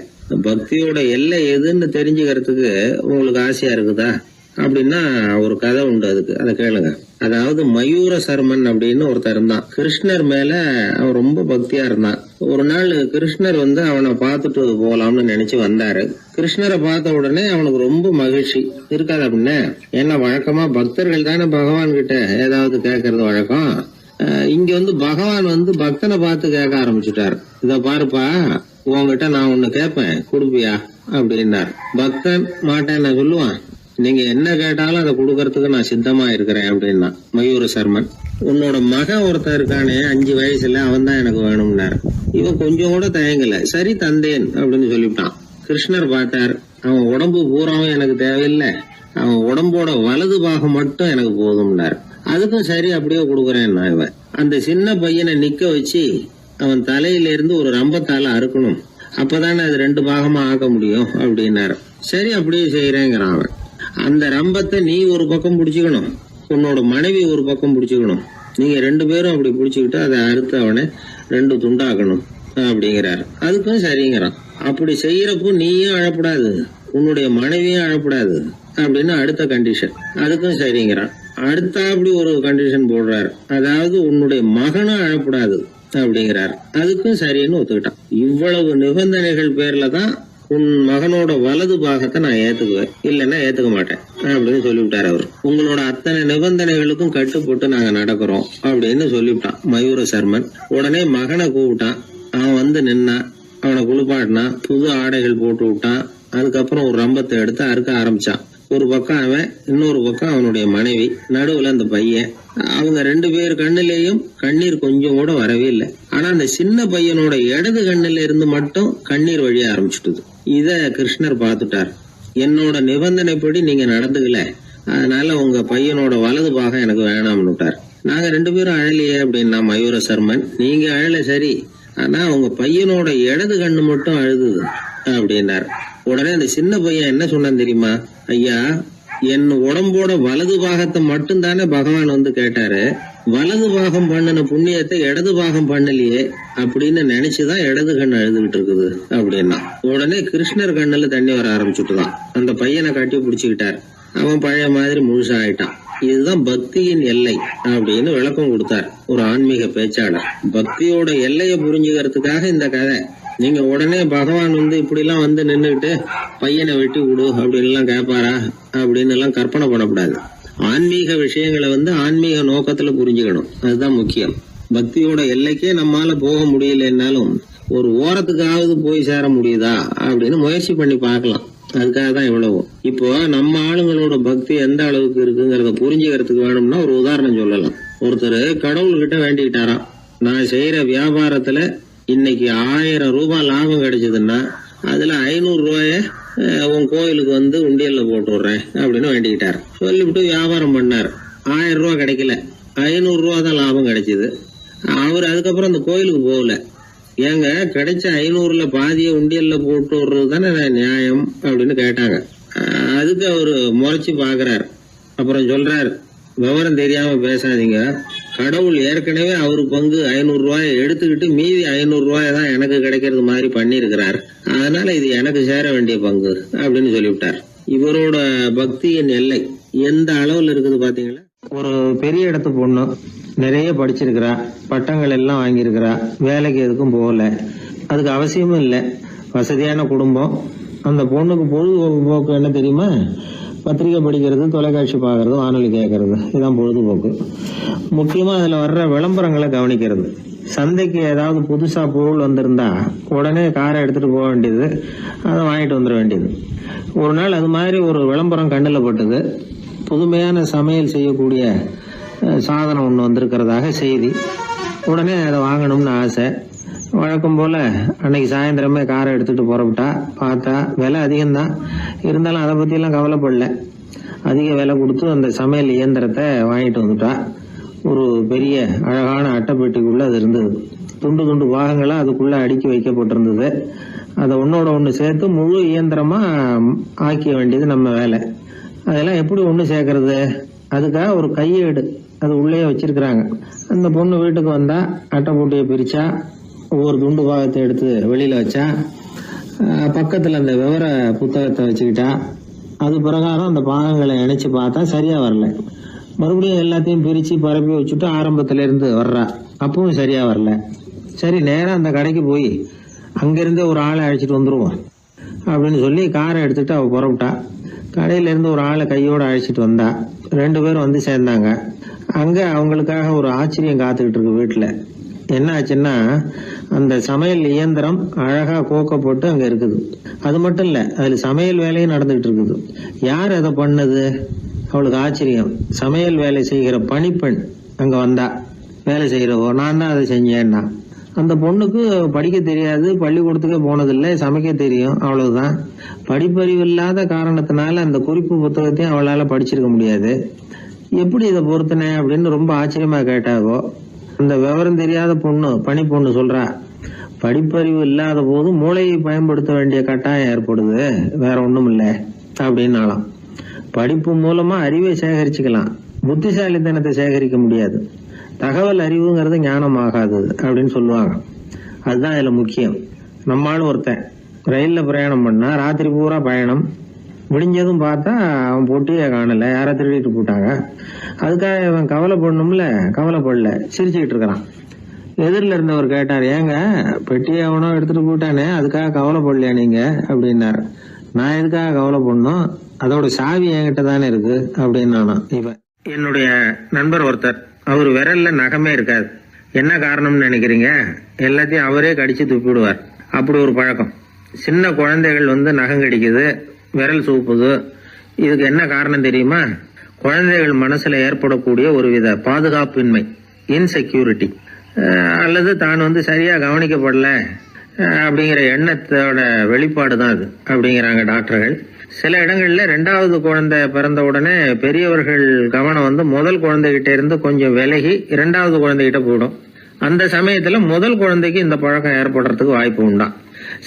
பக்தியோட எல்லை எதுன்னு தெரிஞ்சுக்கிறதுக்கு உங்களுக்கு ஆசையா இருக்குதா அப்படின்னா ஒரு கதை உண்டு, அதுக்கு அதை கேளுங்க. அதாவது மயூர சர்மன் அப்படின்னு ஒருத்தர் இருந்தான். கிருஷ்ணர் மேல அவன் ரொம்ப பக்தியா இருந்தான். ஒரு நாள் கிருஷ்ணர் வந்து அவனை பார்த்துட்டு போகலாம்னு நினைச்சு வந்தாரு. கிருஷ்ணரை பார்த்த உடனே அவனுக்கு ரொம்ப மகிழ்ச்சி இருக்காது அப்படின்னா. ஏன்னா வழக்கமா பக்தர்கள் தானே பகவான் கிட்ட ஏதாவது கேட்கறது வழக்கம். இங்க வந்து பகவான் வந்து பக்தனை பார்த்து கேட்க ஆரம்பிச்சுட்டாரு. இத பாருப்பா, உங்ககிட்ட நான் ஒண்ணு கேட்பேன், கொடுப்பியா அப்படின்னார். பக்தன் மாட்டேன் நான் சொல்லுவான், நீங்க என்ன கேட்டாலும் அதை கொடுக்கறதுக்கு நான் சித்தமா இருக்கிறேன் அப்படின்னா மயூர சர்மன். உன்னோட மகன் ஒருத்தன் இருக்கானே 5 வயசுல, அவன் தான் எனக்கு வேணும்னாரு. இவன் கொஞ்சம் கூட தயங்கல, சரி தந்தேன் அப்படின்னு சொல்லிவிட்டான். கிருஷ்ணர் பார்த்தார், அவன் உடம்பு பூராவும் எனக்கு தேவையில்லை, அவன் உடம்போட வலது பாகம் மட்டும் எனக்கு போதும்னாரு. அதுக்கும் சரி அப்படியே கொடுக்குறேன். இவன் அந்த சின்ன பையனை நிக்க வச்சு அவன் தலையில இருந்து ஒரு ரம்பத்தால அறுக்கணும், அப்பதானே அது 2 பாகமா ஆக்க முடியும் அப்படின்னாரு. சரி அப்படியே செய்யறேங்கிறான் அவன். அந்த ரம்பத்தை நீ ஒரு பக்கம் பிடிச்சுக்கணும், உன்னோட மனைவி ஒரு பக்கம் பிடிச்சுக்கணும், நீங்க 2 பேரும் அப்படி பிடிச்சுக்கிட்டு அதை அறுத்து அவனை 2 துண்டாக்கணும் அப்படிங்கிறாரு. அதுக்கும் சரிங்கிறான். அப்படி செய்யறப்போ நீயும் அழப்படாது, உன்னுடைய மனைவியும் அழப்படாது அப்படின்னு அடுத்த கண்டிஷன். அதுக்கும் சரிங்கிறான். அடுத்த அப்படி ஒரு கண்டிஷன் போடுறாரு, அதாவது உன்னுடைய மகனும் அழப்படாது அப்படிங்கிறாரு. அதுக்கும் சரின்னு ஒத்துக்கிட்டான். இவ்வளவு நிபந்தனைகள் பேர்ல தான் உன் மகனோட வலது பாகத்தை நான் ஏத்துக்குவேன், இல்லைன்னா ஏத்துக்க மாட்டேன் அப்படின்னு சொல்லிவிட்டாரு அவர். உங்களோட அத்தனை நிபந்தனைகளுக்கும் கட்டுப்பட்டு நாங்க நடக்கிறோம் அப்படின்னு சொல்லிவிட்டான் மயூர சர்மன். உடனே மகனை கூப்பிட்டான். அவன் வந்து நின்னான், அவனை குளிப்பாட்டினான், புது ஆடைகள் போட்டு விட்டான். அதுக்கப்புறம் ஒரு ரம்பத்தை எடுத்து அறுக்க ஆரம்பிச்சான். ஒரு பக்கம் அவன், இன்னொரு பக்கம் அவனுடைய மனைவி, நடுவுல அந்த பையன். அவங்க 2 பேர் கண்ணிலேயும் கண்ணீர் கொஞ்சம் கூட வரவே இல்லை. ஆனா அந்த சின்ன பையனோட இடது கண்ணில இருந்து மட்டும் கண்ணீர் வழிய ஆரம்பிச்சுட்டுது. இத கிருஷ்ணர் பார்த்துட்டார். என்னோட நிபந்தனைப்படி நீங்க நடந்துக்கல, அதனால உங்க பையனோட வலது பாகம் எனக்கு வேணாம்னு விட்டார். நாங்க 2 பேரும் அழலையே அப்படின்னா மயூர சர்மன். நீங்க அழல சரி, ஆனா உங்க பையனோட இடது கண்ணு மட்டும் அழுதுது அப்படின்னார். உடனே அந்த சின்ன பையன் என்ன சொன்னான் தெரியுமா? ஐயா, என் உடம்போட வலது பாகத்தை மட்டும் தானே பகவான் வந்து கேட்டாரு, வலது பாகம் பண்ணின புண்ணியத்தை இடது பாகம் பண்ணலையே அப்படின்னு நினைச்சுதான் இடது கண் அழுதுகிட்டு இருக்குது அப்படின்னா. உடனே கிருஷ்ணர் கண்ணுல தண்ணி வர ஆரம்பிச்சுட்டுதான். அந்த பையனை கட்டி பிடிச்சுக்கிட்டார். அவன் பழைய மாதிரி முழுசா ஆயிட்டான். இதுதான் பக்தியின் எல்லை அப்படின்னு விளக்கம் கொடுத்தார் ஒரு ஆன்மீக பேச்சாளர். பக்தியோட எல்லையை புரிஞ்சுக்கிறதுக்காக இந்த கதை. நீங்க உடனே பகவான் வந்து இப்படி எல்லாம் வந்து நின்றுகிட்டு பையனை வெட்டி விடு அப்படின்னு எல்லாம் கேட்பாரா அப்படின்னு எல்லாம் கற்பனை பண்ணக்கூடாது. ஆன்மீக விஷயங்களை வந்து ஆன்மீக நோக்கத்துல புரிஞ்சுக்கணும், அதுதான் முக்கியம். பக்தியோட எல்லைக்கே நம்மால போக முடியலன்னாலும் ஒரு ஓரத்துக்காவது போய் சேர முடியுதா அப்படின்னு முயற்சி பண்ணி பார்க்கலாம். அதுக்காக தான் இவ்வளவு. இப்போ நம்ம ஆளுங்களோட பக்தி எந்த அளவுக்கு இருக்குங்கிறத புரிஞ்சுக்கிறதுக்கு வேணும்னா ஒரு உதாரணம் சொல்லலாம். ஒருத்தர் கடவுள்கிட்ட வேண்டிக்கிட்டாராம், நான் செய்யற வியாபாரத்துல இன்னைக்கு 1000 ரூபாய் லாபம் கிடைச்சதுன்னா அதில் 500 ரூபாய உன் கோயிலுக்கு வந்து உண்டியலில் போட்டு விட்றேன் அப்படின்னு வேண்டிக்கிட்டார். சொல்லிவிட்டு வியாபாரம் பண்ணார். 1000 ரூபா கிடைக்கல, 500 ரூபா தான் லாபம் கிடைச்சிது. அவர் அதுக்கப்புறம் அந்த கோயிலுக்கு போகல. ஏங்க, கிடைச்ச 500ல் பாதியை உண்டியல்ல போட்டு விடுறது தானே நியாயம் அப்படின்னு கேட்டாங்க. அதுக்கு அவர் முறைச்சி பார்க்குறார். அப்புறம் சொல்றார், விவரம் தெரியாம பேசாதீங்க, கடவுள் ஏற்கனவே அவர் பங்கு 500 ரூபாயை எடுத்துக்கிட்டு மீதி 500 ரூபாயை தான் எனக்கு கிடைக்கிறது மாதிரி பண்ணியிருக்கிறார். அதனால இது எனக்கு சேர வேண்டிய பங்கு அப்படின்னு சொல்லிவிட்டார். இவரோட பக்தியின் எல்லை எந்த அளவில் இருக்குது பாத்தீங்களா? ஒரு பெரிய இடத்து பொண்ணு, நிறைய படிச்சிருக்கிறா, பட்டங்கள் எல்லாம் வாங்கியிருக்கிறா, வேலைக்கு எதுக்கும் போகல, அதுக்கு அவசியமும் இல்லை, வசதியான குடும்பம். அந்த பொண்ணுக்கு பொழுதுபோக்கு என்ன தெரியுமா? பத்திரிகை படிக்கிறது, தொலைக்காட்சி பார்க்கறது, வானொலி கேட்கறது, இதுதான் பொழுதுபோக்கு. முக்கியமாக அதில் வர்ற விளம்பரங்களை கவனிக்கிறது. சந்தைக்கு ஏதாவது புதுசாக பொருள் வந்திருந்தா உடனே காரை எடுத்துகிட்டு போக வேண்டியது, அதை வாங்கிட்டு வந்துட வேண்டியது. ஒரு நாள் அது மாதிரி ஒரு விளம்பரம் கண்ணில் பட்டது. புதுமையான சமையல் செய்யக்கூடிய சாதனம் ஒன்று வந்திருக்கிறதாக செய்தி. உடனே அதை வாங்கணும்னு ஆசை. வழக்கம் போல் அன்னைக்கு சாயந்தரமே காரை எடுத்துகிட்டு புறப்பட்டா. பார்த்தா விலை அதிகம்தான், இருந்தாலும் அதை பற்றியெல்லாம் கவலைப்படல. அதிக விலை கொடுத்து அந்த சமையல் இயந்திரத்தை வாங்கிட்டு வந்துட்டா. ஒரு பெரிய அழகான அட்டைப்பெட்டிக்குள்ளே அது இருந்தது. துண்டு துண்டு பாகங்களாக அதுக்குள்ளே அடுக்கி வைக்கப்பட்டிருந்தது. அதை ஒன்றோட ஒன்று சேர்த்து முழு இயந்திரமாக ஆக்கிய வேண்டியது நம்ம வேலை. அதெல்லாம் எப்படி ஒன்று சேர்க்கறது? அதுக்காக ஒரு கையேடு அது உள்ளே வச்சிருக்கிறாங்க. அந்த பொண்ணு வீட்டுக்கு வந்தா அட்டைப்பூட்டியை பிரிச்சா, ஒவ்வொரு துண்டு பாகத்தை எடுத்து வெளியில வச்சா, பக்கத்தில் அந்த விவர புத்தகத்தை வச்சுக்கிட்டா. அது பிரகாரம் அந்த பாகங்களை இணைச்சு பார்த்தா சரியா வரல. மறுபடியும் எல்லாத்தையும் பிரிச்சு பரப்பி வச்சுட்டு ஆரம்பத்துல இருந்து வர்றா. அப்பவும் சரியா வரல. சரி, நேரம் அந்த கடைக்கு போய் அங்கிருந்தே ஒரு ஆளை அழைச்சிட்டு வந்துருவோம் அப்படின்னு சொல்லி காரை எடுத்துட்டு அவ புறப்பட்டா. கடையில இருந்து ஒரு ஆளை கையோட அழைச்சிட்டு வந்தா. 2 பேரும் வந்து சேர்ந்தாங்க. அங்க அவங்களுக்காக ஒரு ஆச்சரியம் காத்துக்கிட்டு இருக்கு வீட்டுல. என்ன ஆச்சுன்னா, அந்த சமையல் இயந்திரம் அழகா கோக்கப்பட்டு அங்க இருக்குது. அது மட்டும் இல்ல, அதுல சமையல் வேலையும் நடந்துகிட்டு இருக்குது. யார் அதை பண்ணது? அவளுக்கு ஆச்சரியம். சமையல் வேலை செய்கிற பணிப்பெண் அங்க வந்தா. வேலை செய்யறவோ, நான் தான் அதை செஞ்சேன்னா. அந்த பொண்ணுக்கு படிக்க தெரியாது, பள்ளிக்கூடத்துக்கே போனதில்லை, சமைக்க தெரியும், அவ்வளவுதான். படிப்பறிவு இல்லாத காரணத்தினால அந்த குறிப்பு புத்தகத்தையும் அவளால படிச்சிருக்க முடியாது. எப்படி இதை பொறுத்தனே அப்படின்னு ரொம்ப ஆச்சரியமா கேட்டாவோ. அந்த விவரம் தெரியாத பொண்ணு, பணி பொண்ணு சொல்றா, படிப்பறிவு இல்லாத போது மூளையை பயன்படுத்த வேண்டிய கட்டாயம் ஏற்படுது, வேற ஒண்ணும் இல்லை அப்படின்னாலாம். படிப்பு மூலமா அறிவை சேகரிச்சுக்கலாம், புத்திசாலித்தனத்தை சேகரிக்க முடியாது. தகவல் அறிவுங்கிறது ஞானம் ஆகாது அப்படின்னு சொல்லுவாங்க. அதுதான் இதுல முக்கியம். நம்மளும் ஒருத்தன் ரயில்ல பிரயாணம் பண்ணா, ராத்திரி பூரா பயணம், முடிஞ்சதும் பார்த்தா அவன் பொட்டியே காணல, யாரை திருடிட்டு போட்டாங்க. அதுக்காக அவன் கவலைப்படணும்ல, கவலைப்படல, சிரிச்சுக்கிட்டு இருக்கிறான். எதிரில் இருந்தவர் கேட்டார், ஏங்க பெட்டியை அவனோ எடுத்துட்டு போட்டானே, அதுக்காக கவலைப்படலையா நீங்க அப்படின்னாரு. நான் எதுக்காக கவலைப்படணும், அதோட சாவி என்கிட்ட தானே இருக்கு அப்படின்னு நானா. இவன் என்னுடைய நண்பர் ஒருத்தர், அவர் விரல்ல நகமே இருக்காது. என்ன காரணம்னு நினைக்கிறீங்க? எல்லாத்தையும் அவரே கடிச்சு துப்பிடுவார். அப்படி ஒரு பழக்கம். சின்ன குழந்தைகள் வந்து நகம் கடிக்குது, விரல் சூப்புது. இதுக்கு என்ன காரணம் தெரியுமா? குழந்தைகள் மனசுல ஏற்படக்கூடிய ஒருவித பாதுகாப்பின்மை, இன்செக்யூரிட்டி, அல்லது தான் வந்து சரியா கவனிக்கப்படல அப்படிங்கிற எண்ணத்தோட வெளிப்பாடு தான் அது அப்படிங்கிறாங்க டாக்டர்கள். சில இடங்கள்ல 2வது குழந்தை பிறந்த உடனே பெரியவர்கள் கவனம் வந்து முதல் குழந்தைகிட்ட இருந்து கொஞ்சம் விலகி 2வது குழந்தைகிட்ட போயிடும். அந்த சமயத்துல முதல் குழந்தைக்கு இந்த பழக்கம் ஏற்படுறதுக்கு வாய்ப்பு உண்டாம்.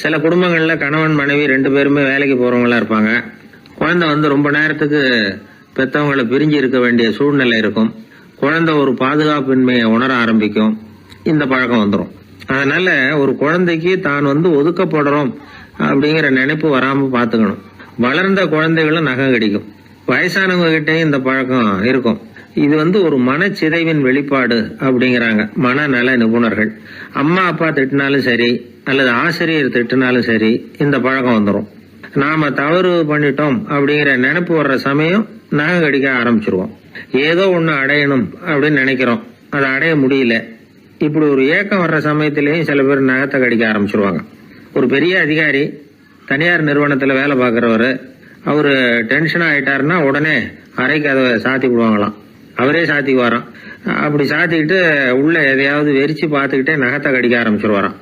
சில குடும்பங்கள்ல கணவன் மனைவி 2 பேருமே வேலைக்கு போறவங்களா இருப்பாங்க. குழந்தை வந்து ரொம்ப நேரத்துக்கு பெத்தவங்களை பிரிஞ்சு இருக்க வேண்டிய சூழ்நிலை இருக்கும். குழந்தை ஒரு பாதுகாப்பின்மையை உணர ஆரம்பிக்கும். இந்த பழக்கம் வந்துடும். அதனால ஒரு குழந்தைக்கு தான் வந்து ஒதுக்கப்படுறோம் அப்படிங்கிற நினைப்பு வராம பாத்துக்கணும். வளர்ந்த குழந்தைகளும் நகம் கடிக்கும். வயசானவங்க கிட்டையும் இந்த பழக்கம் இருக்கும். இது வந்து ஒரு மனச்சிதைவின் வெளிப்பாடு அப்படிங்கிறாங்க மனநல நிபுணர்கள். அம்மா அப்பா திட்டினாலும் சரி, அல்லது ஆசிரியர் திட்டினாலும் சரி, இந்த பழக்கம் வந்துடும். நாம தவறு பண்ணிட்டோம் அப்படிங்கிற நினைப்பு வர்ற சமயம் நகம் கடிக்க ஆரம்பிச்சிருவோம். ஏதோ ஒண்ணு அடையணும் அப்படின்னு நினைக்கிறோம், அதை அடைய முடியல. இப்படி ஒரு ஏக்கம் வர்ற சமயத்திலேயும் சில பேர் நகத்தை கடிக்க ஆரம்பிச்சிருவாங்க. ஒரு பெரிய அதிகாரி, தனியார் நிறுவனத்துல வேலை பார்க்கிறவரு, அவரு டென்ஷனா ஆயிட்டாருன்னா உடனே அறைக்கு அதை சாத்தி விடுவாங்களாம். அவரே சாத்திக்குவாராம். அப்படி சாத்திக்கிட்டு உள்ள எதையாவது வெறிச்சு பார்த்துக்கிட்டே நகத்தை கடிக்க ஆரம்பிச்சிருவாராம்.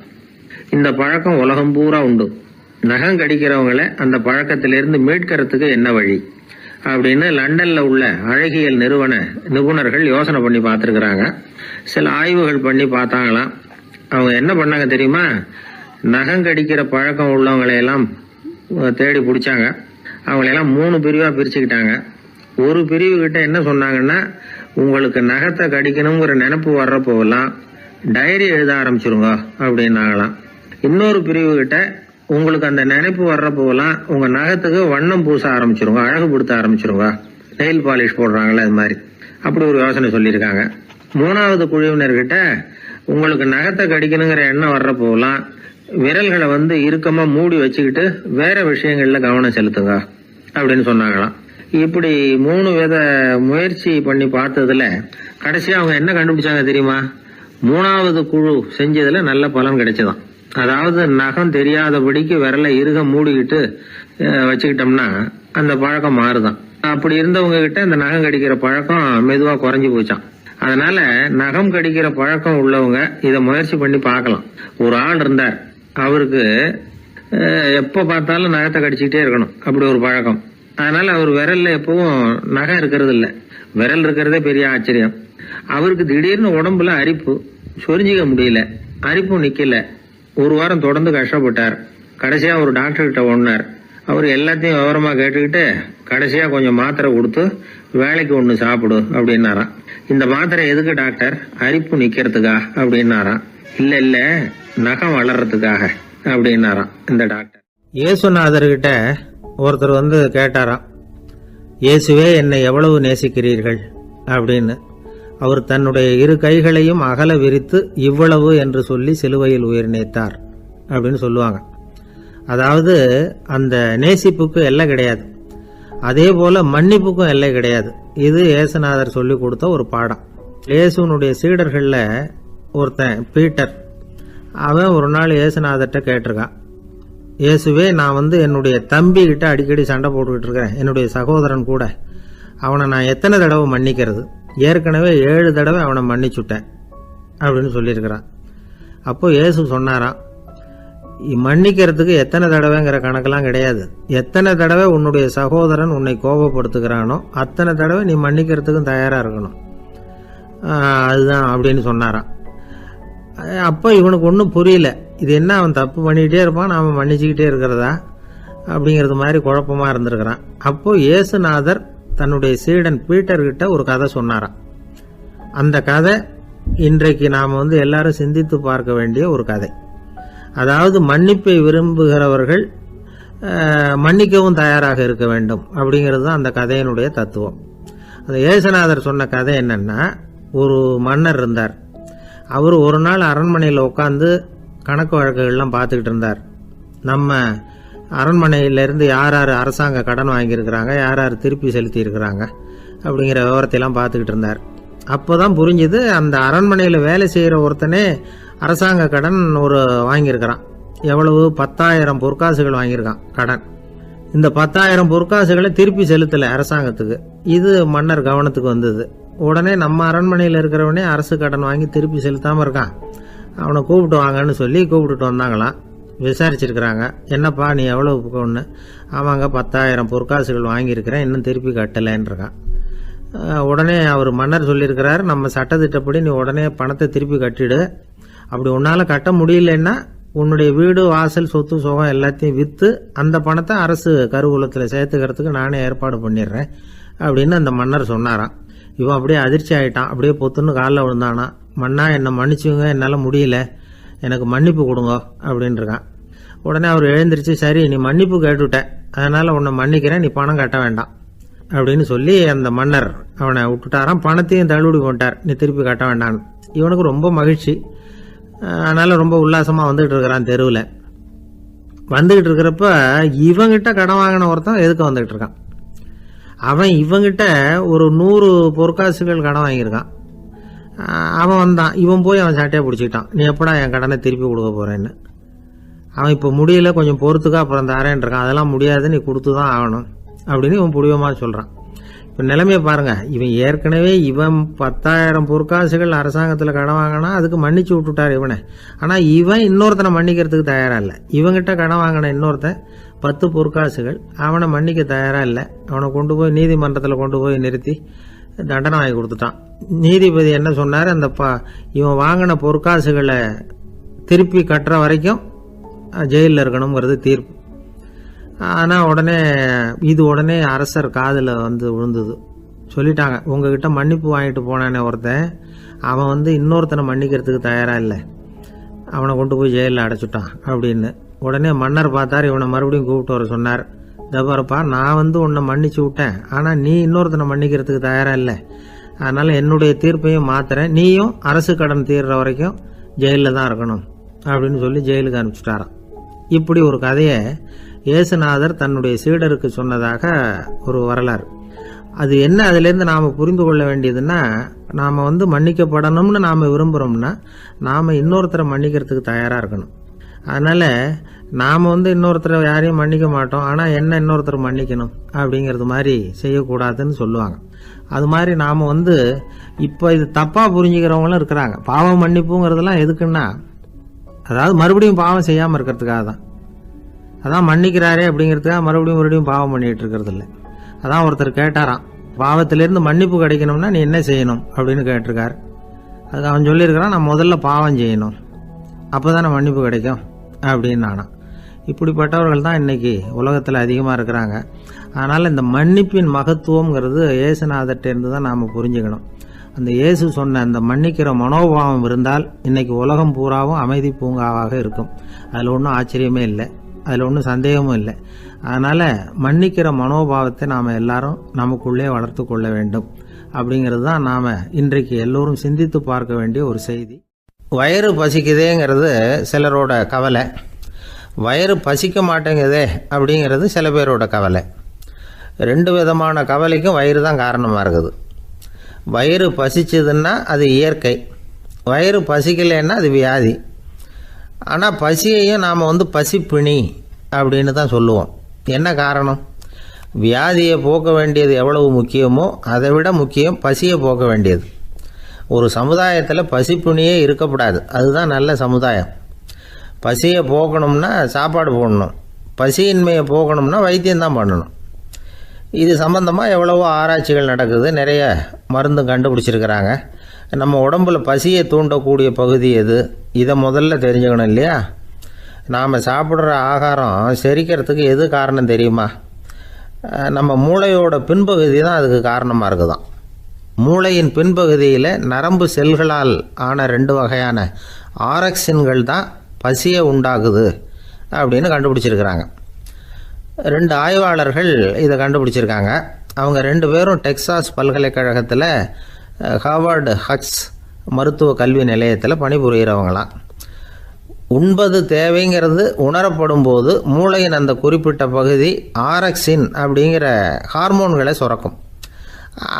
இந்த பழக்கம் உலகம் பூரா உண்டு. நகம் கடிக்கிறவங்களை அந்த பழக்கத்திலிருந்து மீட்கிறதுக்கு என்ன வழி அப்படின்னு லண்டன்ல உள்ள அழகியல் நிபுணர்கள் யோசனை பண்ணி பார்த்துருக்குறாங்க. சில ஆய்வுகள் பண்ணி பார்த்தாங்களாம். அவங்க என்ன பண்ணாங்க தெரியுமா? நகம் கடிக்கிற பழக்கம் உள்ளவங்களையெல்லாம் தேடி பிடிச்சாங்க. அவங்களையெல்லாம் 3 பிரிவாக பிரிச்சுக்கிட்டாங்க. ஒரு பிரிவு கிட்ட என்ன சொன்னாங்கன்னா, உங்களுக்கு நகத்தை கடிக்கணுங்கிற நினைப்பு வர்றப்போலாம் டைரி எழுத ஆரம்பிச்சிருங்க அப்படின்னாங்களாம். இன்னொரு பிரிவு கிட்ட உங்களுக்கு அந்த நினைப்பு வர்றப்போலாம் உங்க நகத்துக்கு வண்ணம் பூச ஆரம்பிச்சிருங்க, அழகுபடுத்த ஆரம்பிச்சிருங்க, நெயில் பாலிஷ் போடுறாங்களே அது மாதிரி, அப்படி ஒரு யோசனை சொல்லியிருக்காங்க. 3வது குழுவினர்கிட்ட உங்களுக்கு நகத்தை கடிக்கணுங்கிற எண்ணம் வர்றப்போலாம் விரல்களை இறுக்கமா மூடி வச்சுக்கிட்டு வேற விஷயங்கள்ல கவனம் செலுத்துங்க அப்படின்னு சொன்னாங்களாம். இப்படி 3 வித முயற்சி பண்ணி பார்த்ததுல கடைசியா அவங்க என்ன கண்டுபிடிச்சாங்க தெரியுமா? 3வது குழு செஞ்சதுல நல்ல பலன் கிடைச்சதாம். அதாவது நகம் தெரியாதபடிக்கு விரலை இறுக மூடிக்கிட்டு வச்சுக்கிட்டோம்னா அந்த பழக்கம் மாறுதான். அப்படி இருந்தவங்க கிட்ட இந்த நகம் கடிக்கிற பழக்கம் மெதுவா குறைஞ்சு போச்சான். அதனால நகம் கடிக்கிற பழக்கம் உள்ளவங்க இதை முயற்சி பண்ணி பார்க்கலாம். ஒரு ஆள் இருந்தார், அவருக்கு எப்ப பார்த்தாலும் நகத்தை கடிச்சுக்கிட்டே இருக்கணும், அப்படி ஒரு பழக்கம். அதனால அவர் விரல்ல எப்பவும் நகம் இருக்கிறது இல்லை, விரல் இருக்கிறதே பெரிய ஆச்சரியம். அவருக்கு திடீர்னு உடம்புல அரிப்பு, சொரிஞ்சிக்க முடியல, அரிப்பும் நிக்கல. 1 வாரம் தொடர்ந்து கஷ்டப்பட்டார். கடைசியா ஒரு டாக்டர் கிட்ட ஓடினார். அவர் எல்லாத்தையும் விவரமா கேட்டுக்கிட்டு கடைசியா கொஞ்சம் மாத்திரை கொடுத்து வேலைக்கு ஒண்ணு சாப்பிடு அப்படின்னாராம். இந்த மாத்திரை எதுக்கு டாக்டர்? அரிப்பு நிக்கிறதுக்கா அப்படின்னாராம். இல்ல நகம் வளர்றதுக்காக அப்படின்னாராம் இந்த டாக்டர். இயேசுநாதர்கிட்ட ஒருத்தர் கேட்டாராம், இயேசுவே என்னை எவ்வளவு நேசிக்கிறீர்கள் அப்படின்னு. அவர் தன்னுடைய 2 கைகளையும் அகல விரித்து இவ்வளவு என்று சொல்லி சிலுவையில் உயிர் நீத்தார் அப்படின்னு சொல்லுவாங்க. அதாவது அந்த நேசிப்புக்கு எல்லை கிடையாது, அதே போல மன்னிப்புக்கும் எல்லை கிடையாது. இது இயேசுநாதர் சொல்லி கொடுத்த ஒரு பாடம். இயேசுனுடைய சீடர்கள்ல ஒருத்தன் பீட்டர், அவன் ஒரு நாள் இயேசுநாதர்கிட்ட கேட்டிருக்கான், இயேசுவே நான் என்னுடைய தம்பி கிட்ட அடிக்கடி சண்டை போட்டுக்கிட்டு இருக்கிறேன், என்னுடைய சகோதரன் கூட, அவனை நான் எத்தனை தடவை மன்னிக்கிறது? ஏற்கனவே 7 தடவை அவனை மன்னிச்சுட்டேன் அப்படின்னு சொல்லியிருக்கிறான். அப்போ இயேசு சொன்னாராம், மன்னிக்கிறதுக்கு எத்தனை தடவைங்கிற கணக்கெல்லாம் கிடையாது. எத்தனை தடவை உன்னுடைய சகோதரன் உன்னை கோபப்படுத்துகிறானோ அத்தனை தடவை நீ மன்னிக்கிறதுக்கும் தயாரா இருக்கணும், அதுதான் அப்படின்னு சொன்னாராம். அப்போ இவனுக்கு ஒன்றும் புரியல, இது என்ன அவன் தப்பு பண்ணிக்கிட்டே இருப்பான், நாம மன்னிச்சுக்கிட்டே இருக்கிறதா அப்படிங்கிறது மாதிரி குழப்பமா இருந்திருக்கிறான். அப்போ இயேசுநாதர் தன்னுடைய சீடன் பீட்டர்கிட்ட ஒரு கதை சொன்னாராம். அந்த கதை இன்றைக்கு நாம் எல்லாரும் சிந்தித்து பார்க்க வேண்டிய ஒரு கதை. அதாவது மன்னிப்பை விரும்புகிறவர்கள் மன்னிக்கவும் தயாராக இருக்க வேண்டும் அப்படிங்கிறது தான் அந்த கதையினுடைய தத்துவம். அந்த இயேசுநாதர் சொன்ன கதை என்னன்னா, ஒரு மன்னர் இருந்தார். அவர் ஒரு நாள் அரண்மனையில் உட்காந்து கணக்கு வழக்குகள்லாம் பார்த்துக்கிட்டு இருந்தார். நம்ம அரண்மனையிலிருந்து யார் யார் அரசாங்க கடன் வாங்கியிருக்கிறாங்க, யார் யார் திருப்பி செலுத்தி இருக்கிறாங்க அப்படிங்கிற விவரத்தையெல்லாம் பார்த்துக்கிட்டு இருந்தார். அப்போதான் புரிஞ்சுது, அந்த அரண்மனையில் வேலை செய்கிற ஒருத்தனே அரசாங்க கடன் வாங்கியிருக்கிறான். எவ்வளவு? 10,000 பொற்காசுகள் வாங்கியிருக்கான் கடன். இந்த 10,000 பொற்காசுகளை திருப்பி செலுத்தலை அரசாங்கத்துக்கு. இது மன்னர் கவனத்துக்கு வந்தது. உடனே நம்ம அரண்மனையில் இருக்கிறவனே அரசு கடன் வாங்கி திருப்பி செலுத்தாமல் இருக்கான், அவனை கூப்பிட்டு வாங்கன்னு சொல்லி கூப்பிட்டுட்டு வந்தாங்களாம். விசாரிச்சிருக்கிறாங்க, என்னப்பா நீ எவ்வளவு ஒன்று? ஆமாங்க 10,000 பொற்காசுகள் வாங்கியிருக்கிறேன், இன்னும் திருப்பி கட்டலைன்னு இருக்கான். உடனே அவர் மன்னர் சொல்லியிருக்கிறார், நம்ம சட்டத்திட்டப்படி நீ உடனே பணத்தை திருப்பி கட்டிடு. அப்படி உன்னால் கட்ட முடியலன்னா உன்னுடைய வீடு வாசல் சொத்து சுகம் எல்லாத்தையும் விற்று அந்த பணத்தை அரசு கருவூலத்தில் சேர்த்துக்கிறதுக்கு நானே ஏற்பாடு பண்ணிடுறேன் அப்படின்னு அந்த மன்னர் சொன்னாராம். இவன் அப்படியே அதிர்ச்சி ஆகிட்டான், அப்படியே பொத்துன்னு காலில் விழுந்தானா. மன்னா என்னை மன்னிச்சுங்க, என்னால் முடியல, எனக்கு மன்னிப்பு கொடுங்க அப்படின்னு இருக்கான். உடனே அவர் எழுந்திரிச்சு, சரி நீ மன்னிப்பு கேட்டுவிட்ட, அதனால் உன்னை மன்னிக்கிறேன், நீ பணம் கட்ட வேண்டாம் அப்படின்னு சொல்லி அந்த மன்னர் அவனை விட்டுட்டாராம். பணத்தையும் தள்ளுபடி போட்டார், நீ திருப்பி கட்ட வேண்டான்னு. இவனுக்கு ரொம்ப மகிழ்ச்சி, அதனால் ரொம்ப உல்லாசமாக வந்துகிட்டு இருக்கிறான். தெருவில் வந்துகிட்டு இருக்கிறப்ப இவங்கிட்ட கடன் வாங்கின ஒருத்தன் எதுக்கு வந்துகிட்டு இருக்கான். அவன் இவங்கிட்ட ஒரு 100 பொற்காசுகள் கடன் வாங்கியிருக்கான். அவன் வந்தான், இவன் போய் அவன் சாட்டையை பிடிச்சிக்கிட்டான், நீ எப்படா என் கடனை திருப்பி கொடுக்க போறேன்னு. அவன் இப்போ முடியல, கொஞ்சம் பொறுத்துக்கா, அப்புறம் தரேன் இருக்கான். அதெல்லாம் முடியாது, நீ கொடுத்து தான் ஆகணும் அப்படின்னு இவன் புடிவமாக சொல்கிறான். இப்போ நிலைமையை பாருங்கள், இவன் ஏற்கனவே 10,000 பொற்காசுகள் அரசாங்கத்தில் கடன் வாங்கினா அதுக்கு மன்னிச்சு விட்டுட்டார் இவனை. ஆனால் இவன் இன்னொருத்தனை மன்னிக்கிறதுக்கு தயாராக இல்லை. இவங்கிட்ட கடன் வாங்கின இன்னொருத்தன் 10 பொற்காசுகள் அவனை மன்னிக்க தயாராக இல்லை. அவனை கொண்டு போய் நீதிமன்றத்தில் கொண்டு போய் நிறுத்தி தண்டனை வாங்கி கொடுத்துட்டான். நீதிபதி என்ன சொன்னார், அந்த இவன் வாங்கின பொற்காசுகளை திருப்பி கட்டுற வரைக்கும் ஜெயிலில் இருக்கணுங்கிறது தீர்ப்பு. ஆனால் உடனே அரசர் காதில் விழுந்தது. சொல்லிட்டாங்க, உங்ககிட்ட மன்னிப்பு வாங்கிட்டு போனானே ஒருத்தன், அவன் இன்னொருத்தனை மன்னிக்கிறதுக்கு தயாராக இல்லை, அவனை கொண்டு போய் ஜெயிலில் அடைச்சிட்டான் அப்படின்னு. உடனே மன்னர் பார்த்தார், இவனை மறுபடியும் கூப்பிட்டு வர சொன்னார். தபாரப்பா, நான் உன்னை மன்னிச்சு விட்டேன், ஆனால் நீ இன்னொருத்தனை மன்னிக்கிறதுக்கு தயாராக இல்லை, அதனால் என்னுடைய தீர்ப்பையும் மாத்துறேன், நீயும் அரசு கடன் தீர்ற வரைக்கும் ஜெயிலில் தான் இருக்கணும் அப்படின்னு சொல்லி ஜெயிலுக்கு அனுப்பிச்சிட்டாராம். இப்படி ஒரு கதையை இயேசுநாதர் தன்னுடைய சீடருக்கு சொன்னதாக ஒரு வரலாறு. அது என்ன, அதுலேருந்து நாம் புரிந்து கொள்ள வேண்டியதுன்னா, நாம் மன்னிக்கப்படணும்னு நாம் விரும்புகிறோம்னா நாம் இன்னொருத்தரை மன்னிக்கிறதுக்கு தயாராக இருக்கணும். அதனால் நாம் இன்னொருத்தரை யாரையும் மன்னிக்க மாட்டோம், ஆனால் என்ன இன்னொருத்தரை மன்னிக்கணும் அப்படிங்கிறது மாதிரி செய்யக்கூடாதுன்னு சொல்லுவாங்க. அது மாதிரி நாம் இப்போ இது தப்பாக புரிஞ்சுக்கிறவங்களும் இருக்கிறாங்க. பாவம் மன்னிப்புங்கிறதெல்லாம் எதுக்குன்னா, அதாவது மறுபடியும் பாவம் செய்யாமல் இருக்கிறதுக்காக தான். அதான் மன்னிக்கிறாரே அப்படிங்கிறதுக்காக மறுபடியும் பாவம் பண்ணிகிட்டு இருக்கிறது இல்லை. அதான் ஒருத்தர் கேட்டாராம், பாவத்திலேருந்து மன்னிப்பு கிடைக்கணும்னா நீ என்ன செய்யணும் அப்படின்னு கேட்டிருக்கார். அதுக்கு அவன் சொல்லியிருக்கிறான், நான் முதல்ல பாவம் செய்யணும், அப்போ தானே மன்னிப்பு கிடைக்கும் அப்படின்னு நானா. இப்படிப்பட்டவர்கள் தான் இன்னைக்கு உலகத்தில் அதிகமாக இருக்கிறாங்க. அதனால் இந்த மன்னிப்பின் மகத்துவங்கிறது இயேசுநாதர்கிட்டேருந்து தான் நாம் புரிஞ்சுக்கணும். அந்த இயேசு சொன்ன அந்த மன்னிக்கிற மனோபாவம் இருந்தால் இன்னைக்கு உலகம் பூராவும் அமைதி பூங்காவாக இருக்கும். அதில் ஒன்றும் ஆச்சரியமே இல்லை, அதில் ஒன்றும் சந்தேகமும் இல்லை. அதனால் மன்னிக்கிற மனோபாவத்தை நாம் எல்லாரும் நமக்குள்ளே வளர்த்து கொள்ள வேண்டும் அப்படிங்கிறது தான் நாம் இன்றைக்கு எல்லோரும் சிந்தித்து பார்க்க வேண்டிய ஒரு செய்தி. வயிறு பசிக்குதேங்கிறது சிலரோட கவலை, வயிறு பசிக்க மாட்டேங்குதே அப்படிங்கிறது சில பேரோட கவலை. 2 விதமான கவலைக்கும் வயிறு தான் காரணமாக இருக்குது. வயிறு பசிச்சதுன்னா அது இயற்கை, வயிறு பசிக்கலைன்னா அது வியாதி. ஆனால் பசியையும் நாம் பசிப்பிணி அப்படின்னு தான் சொல்லுவோம். என்ன காரணம்? வியாதியை போக்க வேண்டியது எவ்வளவு முக்கியமோ அதை விட முக்கியம் பசியை போக்க வேண்டியது. ஒரு சமுதாயத்தில் பசிப்பிணியே இருக்கக்கூடாது, அதுதான் நல்ல சமுதாயம். பசியை போக்கணும்னா சாப்பாடு போடணும், பசியின்மையை போக்கணும்னா வைத்தியம்தான் பண்ணணும். இது சம்பந்தமாக எவ்வளவோ ஆராய்ச்சிகள் நடக்குது, நிறைய மருந்து கண்டுபிடிச்சிருக்கிறாங்க. நம்ம உடம்புல பசியை தூண்டக்கூடிய பகுதி எது, இதை முதல்ல தெரிஞ்சுக்கணும் இல்லையா? நாம் சாப்பிட்ற ஆகாரம் செரிக்கிறதுக்கு எது காரணம் தெரியுமா? நம்ம மூளையோட பின்பகுதி தான் அதுக்கு காரணமாக இருக்குதாம். மூளையின் பின்பகுதியில் நரம்பு செல்களால் ஆன 2 வகையான ஆரக்சின்கள் தான் பசியை உண்டாக்குது அப்படின்னு கண்டுபிடிச்சிருக்கிறாங்க. 2 ஆய்வாளர்கள் இதை கண்டுபிடிச்சிருக்காங்க. அவங்க 2 பேரும் டெக்சாஸ் பல்கலைக்கழகத்தில் ஹார்வர்டு ஹக்ஸ் மருத்துவ கல்வி நிலையத்தில் பணிபுரிகிறவங்களாம். உண்பது தேவைங்கிறது உணரப்படும் போது மூளையின் அந்த குறிப்பிட்ட பகுதி ஆரக்சின் அப்படிங்கிற ஹார்மோன்களை சுரக்கும்.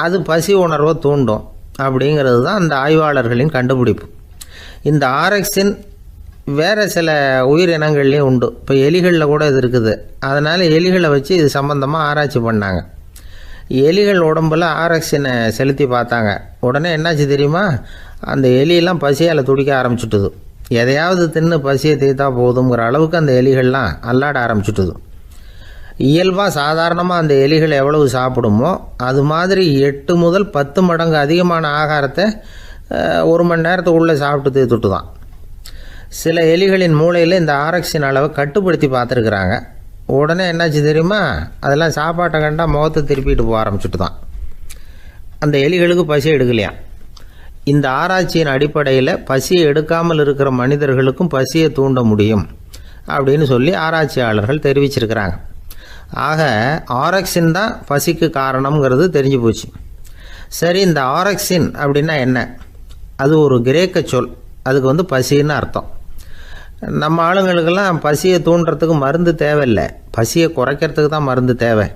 அது பசி உணர்வை தூண்டும் அப்படிங்கிறது தான் அந்த ஆய்வாளர்களின் கண்டுபிடிப்பு. இந்த ஆரக்சின் வேறு சில உயிரினங்கள்லேயும் உண்டு. இப்போ எலிகளில் கூட இது இருக்குது. அதனால் எலிகளை வச்சு இது சம்பந்தமாக ஆராய்ச்சி பண்ணாங்க. எலிகள் உடம்பில் ஆரக்சினை செலுத்தி பார்த்தாங்க. உடனே என்னாச்சு தெரியுமா? அந்த எலியெல்லாம் பசியால் துடிக்க ஆரம்பிச்சுட்டுது. எதையாவது தின்னு பசியை தீர்த்தா போதுங்கிற அளவுக்கு அந்த எலிகள்லாம் அல்லாட ஆரம்பிச்சுட்டுது. இயல்பாக சாதாரணமாக அந்த எலிகள் எவ்வளவு சாப்பிடுமோ அது மாதிரி 8 முதல் 10 மடங்கு அதிகமான ஆகாரத்தை 1 மணி நேரத்துக்குள்ளே சாப்பிட்டு தீர்த்துட்டு தான். சில எலிகளின் மூளையில் இந்த ஆரக்சின் அளவை கட்டுப்படுத்தி பார்த்துருக்குறாங்க. உடனே என்னாச்சு தெரியுமா? அதெல்லாம் சாப்பாட்டை கண்டால் முகத்தை திருப்பிட்டு போக ஆரம்பிச்சுட்டு தான். அந்த எலிகளுக்கு பசி எடுக்கலையாம். இந்த ஆராய்ச்சியின் அடிப்படையில் பசியை எடுக்காமல் இருக்கிற மனிதர்களுக்கும் பசியை தூண்ட முடியும் அப்படின்னு சொல்லி ஆராய்ச்சியாளர்கள் தெரிவிச்சிருக்கிறாங்க. ஆக ஆரக்சின் தான் பசிக்கு காரணம்ங்கிறது தெரிஞ்சு போச்சு. சரி, இந்த ஆரக்சின் அப்படின்னா என்ன? அது ஒரு கிரேக்க சொல். அதுக்கு பசின்னு அர்த்தம். நம்ம ஆளுங்களுக்கெல்லாம் பசியை தூண்டுறதுக்கு மருந்து தேவையில்லை, பசியை குறைக்கிறதுக்கு தான் மருந்து தேவை.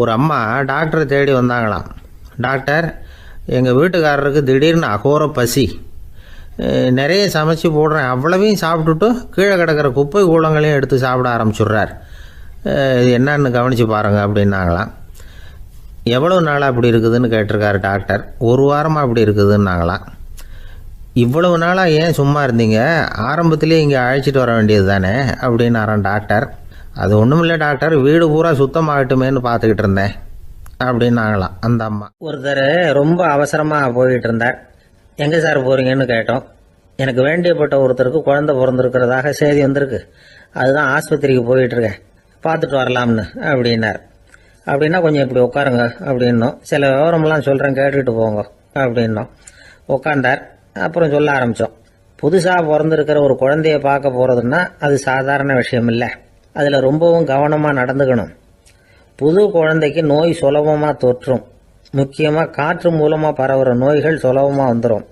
ஒரு அம்மா டாக்டரை தேடி வந்தாங்களாம். டாக்டர், எங்கள் வீட்டுக்காரருக்கு திடீர்னு அகோர பசி, நிறைய சமைச்சு போடுறேன், அவ்வளவையும் சாப்பிட்டுட்டு கீழே கிடக்கிற குப்பை கூலங்களையும் எடுத்து சாப்பிட ஆரம்பிச்சுட்றார், இது என்னன்னு கவனித்து பாருங்கள் அப்படின்னாங்களாம். எவ்வளோ நாளாக அப்படி இருக்குதுன்னு கேட்டிருக்காரு டாக்டர். ஒரு வாரமாக அப்படி இருக்குதுன்னாங்களாம். இவ்வளவு நாளாக ஏன் சும்மா இருந்தீங்க, ஆரம்பத்திலே இங்கே அழைச்சிட்டு வர வேண்டியது தானே அப்படின்னாரான் டாக்டர். அது ஒன்றும் இல்லை டாக்டர், வீடு பூரா சுத்தமாகட்டுமேன்னு பார்த்துக்கிட்டு இருந்தேன் அப்படின்னாங்களாம் அந்த அம்மா. ஒருத்தர் ரொம்ப அவசரமாக போயிட்டு இருந்தார். எங்கே சார் போகிறீங்கன்னு கேட்டோம். எனக்கு வேண்டியப்பட்ட ஒருத்தருக்கு குழந்தை பிறந்திருக்கிறதாக செய்தி வந்திருக்கு, அதுதான் ஆஸ்பத்திரிக்கு போயிட்டுருக்கேன், பார்த்துட்டு வரலாம்னு அப்படின்னார். அப்படின்னா கொஞ்சம் இப்படி உட்காருங்க அப்படின்னோம். சில விவரமெல்லாம் சொல்கிறேன் கேட்டுக்கிட்டு போங்க அப்படின்னோம். உட்காந்தார். அப்புறம் சொல்ல ஆரம்பித்தோம். புதுசாக பிறந்திருக்கிற ஒரு குழந்தைய பார்க்க போகிறதுன்னா அது சாதாரண விஷயம் இல்லை. அதில் ரொம்பவும் கவனமாக நடந்துக்கணும். புது குழந்தைக்கு நோய் சுலபமாக தொற்றும். முக்கியமாக காற்று மூலமாக பரவுகிற நோய்கள் சுலபமாக வந்துடும்.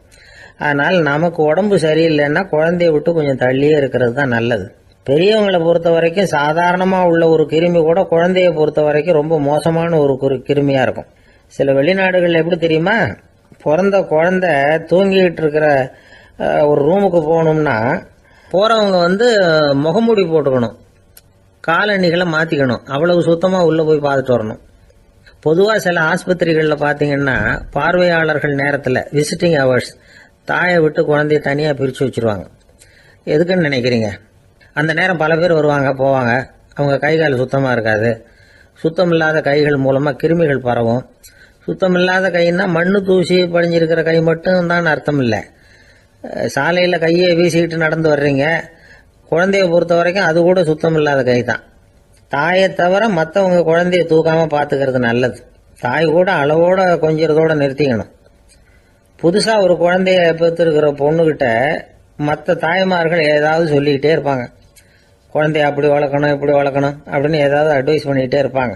அதனால் நமக்கு உடம்பு சரியில்லைன்னா குழந்தைய விட்டு கொஞ்சம் தள்ளியே இருக்கிறது தான் நல்லது. பெரியவங்களை பொறுத்த வரைக்கும் சாதாரணமாக உள்ள ஒரு கிருமி கூட குழந்தைய பொறுத்த வரைக்கும் ரொம்ப மோசமான ஒரு கிருமியாக இருக்கும். சில வெளிநாடுகளில் எப்படி தெரியுமா, பிறந்த குழந்தை தூங்கிக்கிட்டு இருக்கிற ஒரு ரூமுக்கு போகணும்னா போகிறவங்க முகமூடி போட்டுக்கணும், காலணிகளை மாற்றிக்கணும், அவ்வளவு சுத்தமாக உள்ளே போய் பார்த்துட்டு வரணும். பொதுவாக சில ஆஸ்பத்திரிகளில் பார்த்தீங்கன்னா பார்வையாளர்கள் நேரத்தில் விசிட்டிங் ஹவர்ஸ் தாயை விட்டு குழந்தைய தனியாக பிரித்து வச்சுருவாங்க. எதுக்குன்னு நினைக்கிறீங்க? அந்த நேரம் பல பேர் வருவாங்க போவாங்க, அவங்க கை கால் சுத்தமாக இருக்காது. சுத்தம் இல்லாத கைகள் மூலமாக கிருமிகள் பரவும். சுத்தம் இல்லாத கைன்னா மண்ணு தூசி படிஞ்சிருக்கிற கை மட்டும் தான் அர்த்தம் இல்லை. சாலையில் கையை வீசிக்கிட்டு நடந்து வர்றீங்க, குழந்தைய பொறுத்த வரைக்கும் அது கூட சுத்தம் இல்லாத கை தான். தாயை தவிர மற்றவங்க குழந்தைய தூக்காமல் பார்த்துக்கிறது நல்லது. தாய் கூட அளவோட கொஞ்சிறதோடு நிறுத்திக்கணும். புதுசாக ஒரு குழந்தைய பெற்றிருக்கிற பொண்ணுக்கிட்ட மற்ற தாய்மார்கள் ஏதாவது சொல்லிக்கிட்டே இருப்பாங்க. குழந்தைய அப்படி வளர்க்கணும் இப்படி வளர்க்கணும் அப்படின்னு ஏதாவது அட்வைஸ் பண்ணிக்கிட்டே இருப்பாங்க.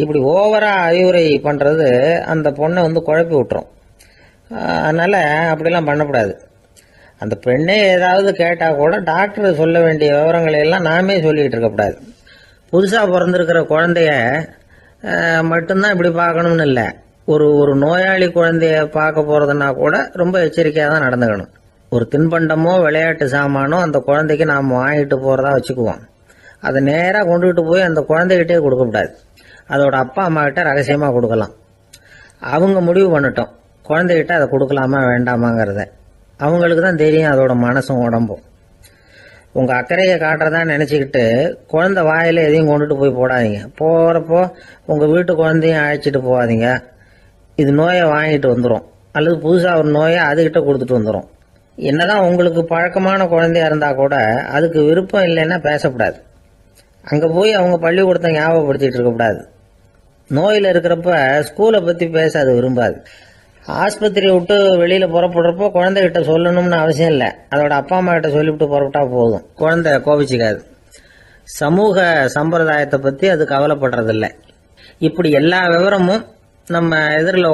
இப்படி ஓவராக அறிவுரை பண்ணுறது அந்த பொண்ணை குழப்பி விட்டுரும். அதனால் அப்படிலாம் பண்ணக்கூடாது. அந்த பெண்ணே ஏதாவது கேட்டால் கூட டாக்டர் சொல்ல வேண்டிய விவரங்களை எல்லாம் நாமே சொல்லிக்கிட்டு இருக்கக்கூடாது. புதுசாக பிறந்திருக்கிற குழந்தைய மட்டும்தான் இப்படி பார்க்கணும்னு இல்லை. ஒரு நோயாளி குழந்தைய பார்க்க போகிறதுனா கூட ரொம்ப எச்சரிக்கையாக தான் நடந்துக்கணும். ஒரு தின்பண்டமோ விளையாட்டு சாமானோ அந்த குழந்தைக்கு நாம் வாங்கிட்டு போகிறதா வச்சுக்குவோம். அதை நேராக கொண்டுகிட்டு போய் அந்த குழந்தைகிட்டே கொடுக்கக்கூடாது. அதோட அப்பா அம்மா கிட்ட ரகசியமாக கொடுக்கலாம். அவங்க முடிவு பண்ணட்டும் குழந்தைகிட்ட அதை கொடுக்கலாமா வேண்டாமாங்கிறத. அவங்களுக்கு தான் தெரியும் அதோட மனசும் உடம்பும். உங்கள் அக்கறையை காட்டுறதா நினச்சிக்கிட்டு குழந்தை வாயில் எதையும் கொண்டுட்டு போய் போடாதீங்க. போகிறப்போ உங்கள் வீட்டு குழந்தையும் அழைச்சிட்டு போகாதீங்க. இது நோயை வாங்கிட்டு வந்துடும், அல்லது புதுசாக ஒரு நோயை அதுக்கிட்ட கொடுத்துட்டு வந்துடும். என்னதான் உங்களுக்கு பழக்கமான குழந்தையா இருந்தால் கூட அதுக்கு விருப்பம் இல்லைன்னா பேசக்கூடாது. அங்கே போய் அவங்க பள்ளிக்கூடத்தை ஞாபகப்படுத்திட்டு இருக்கக்கூடாது. நோயில் இருக்கிறப்ப ஸ்கூலை பற்றி பேச அது விரும்பாது. ஆஸ்பத்திரியை விட்டு வெளியில் புறப்படுறப்போ குழந்தைகிட்ட சொல்லணும்னு அவசியம் இல்லை. அதோட அப்பா அம்மா கிட்ட சொல்லிவிட்டு புறப்பட்டா போதும், குழந்தை கோபிச்சிக்காது. சமூக சம்பிரதாயத்தை பற்றி அது கவலைப்படுறதில்லை. இப்படி எல்லா விவரமும் நம்ம எதிரில்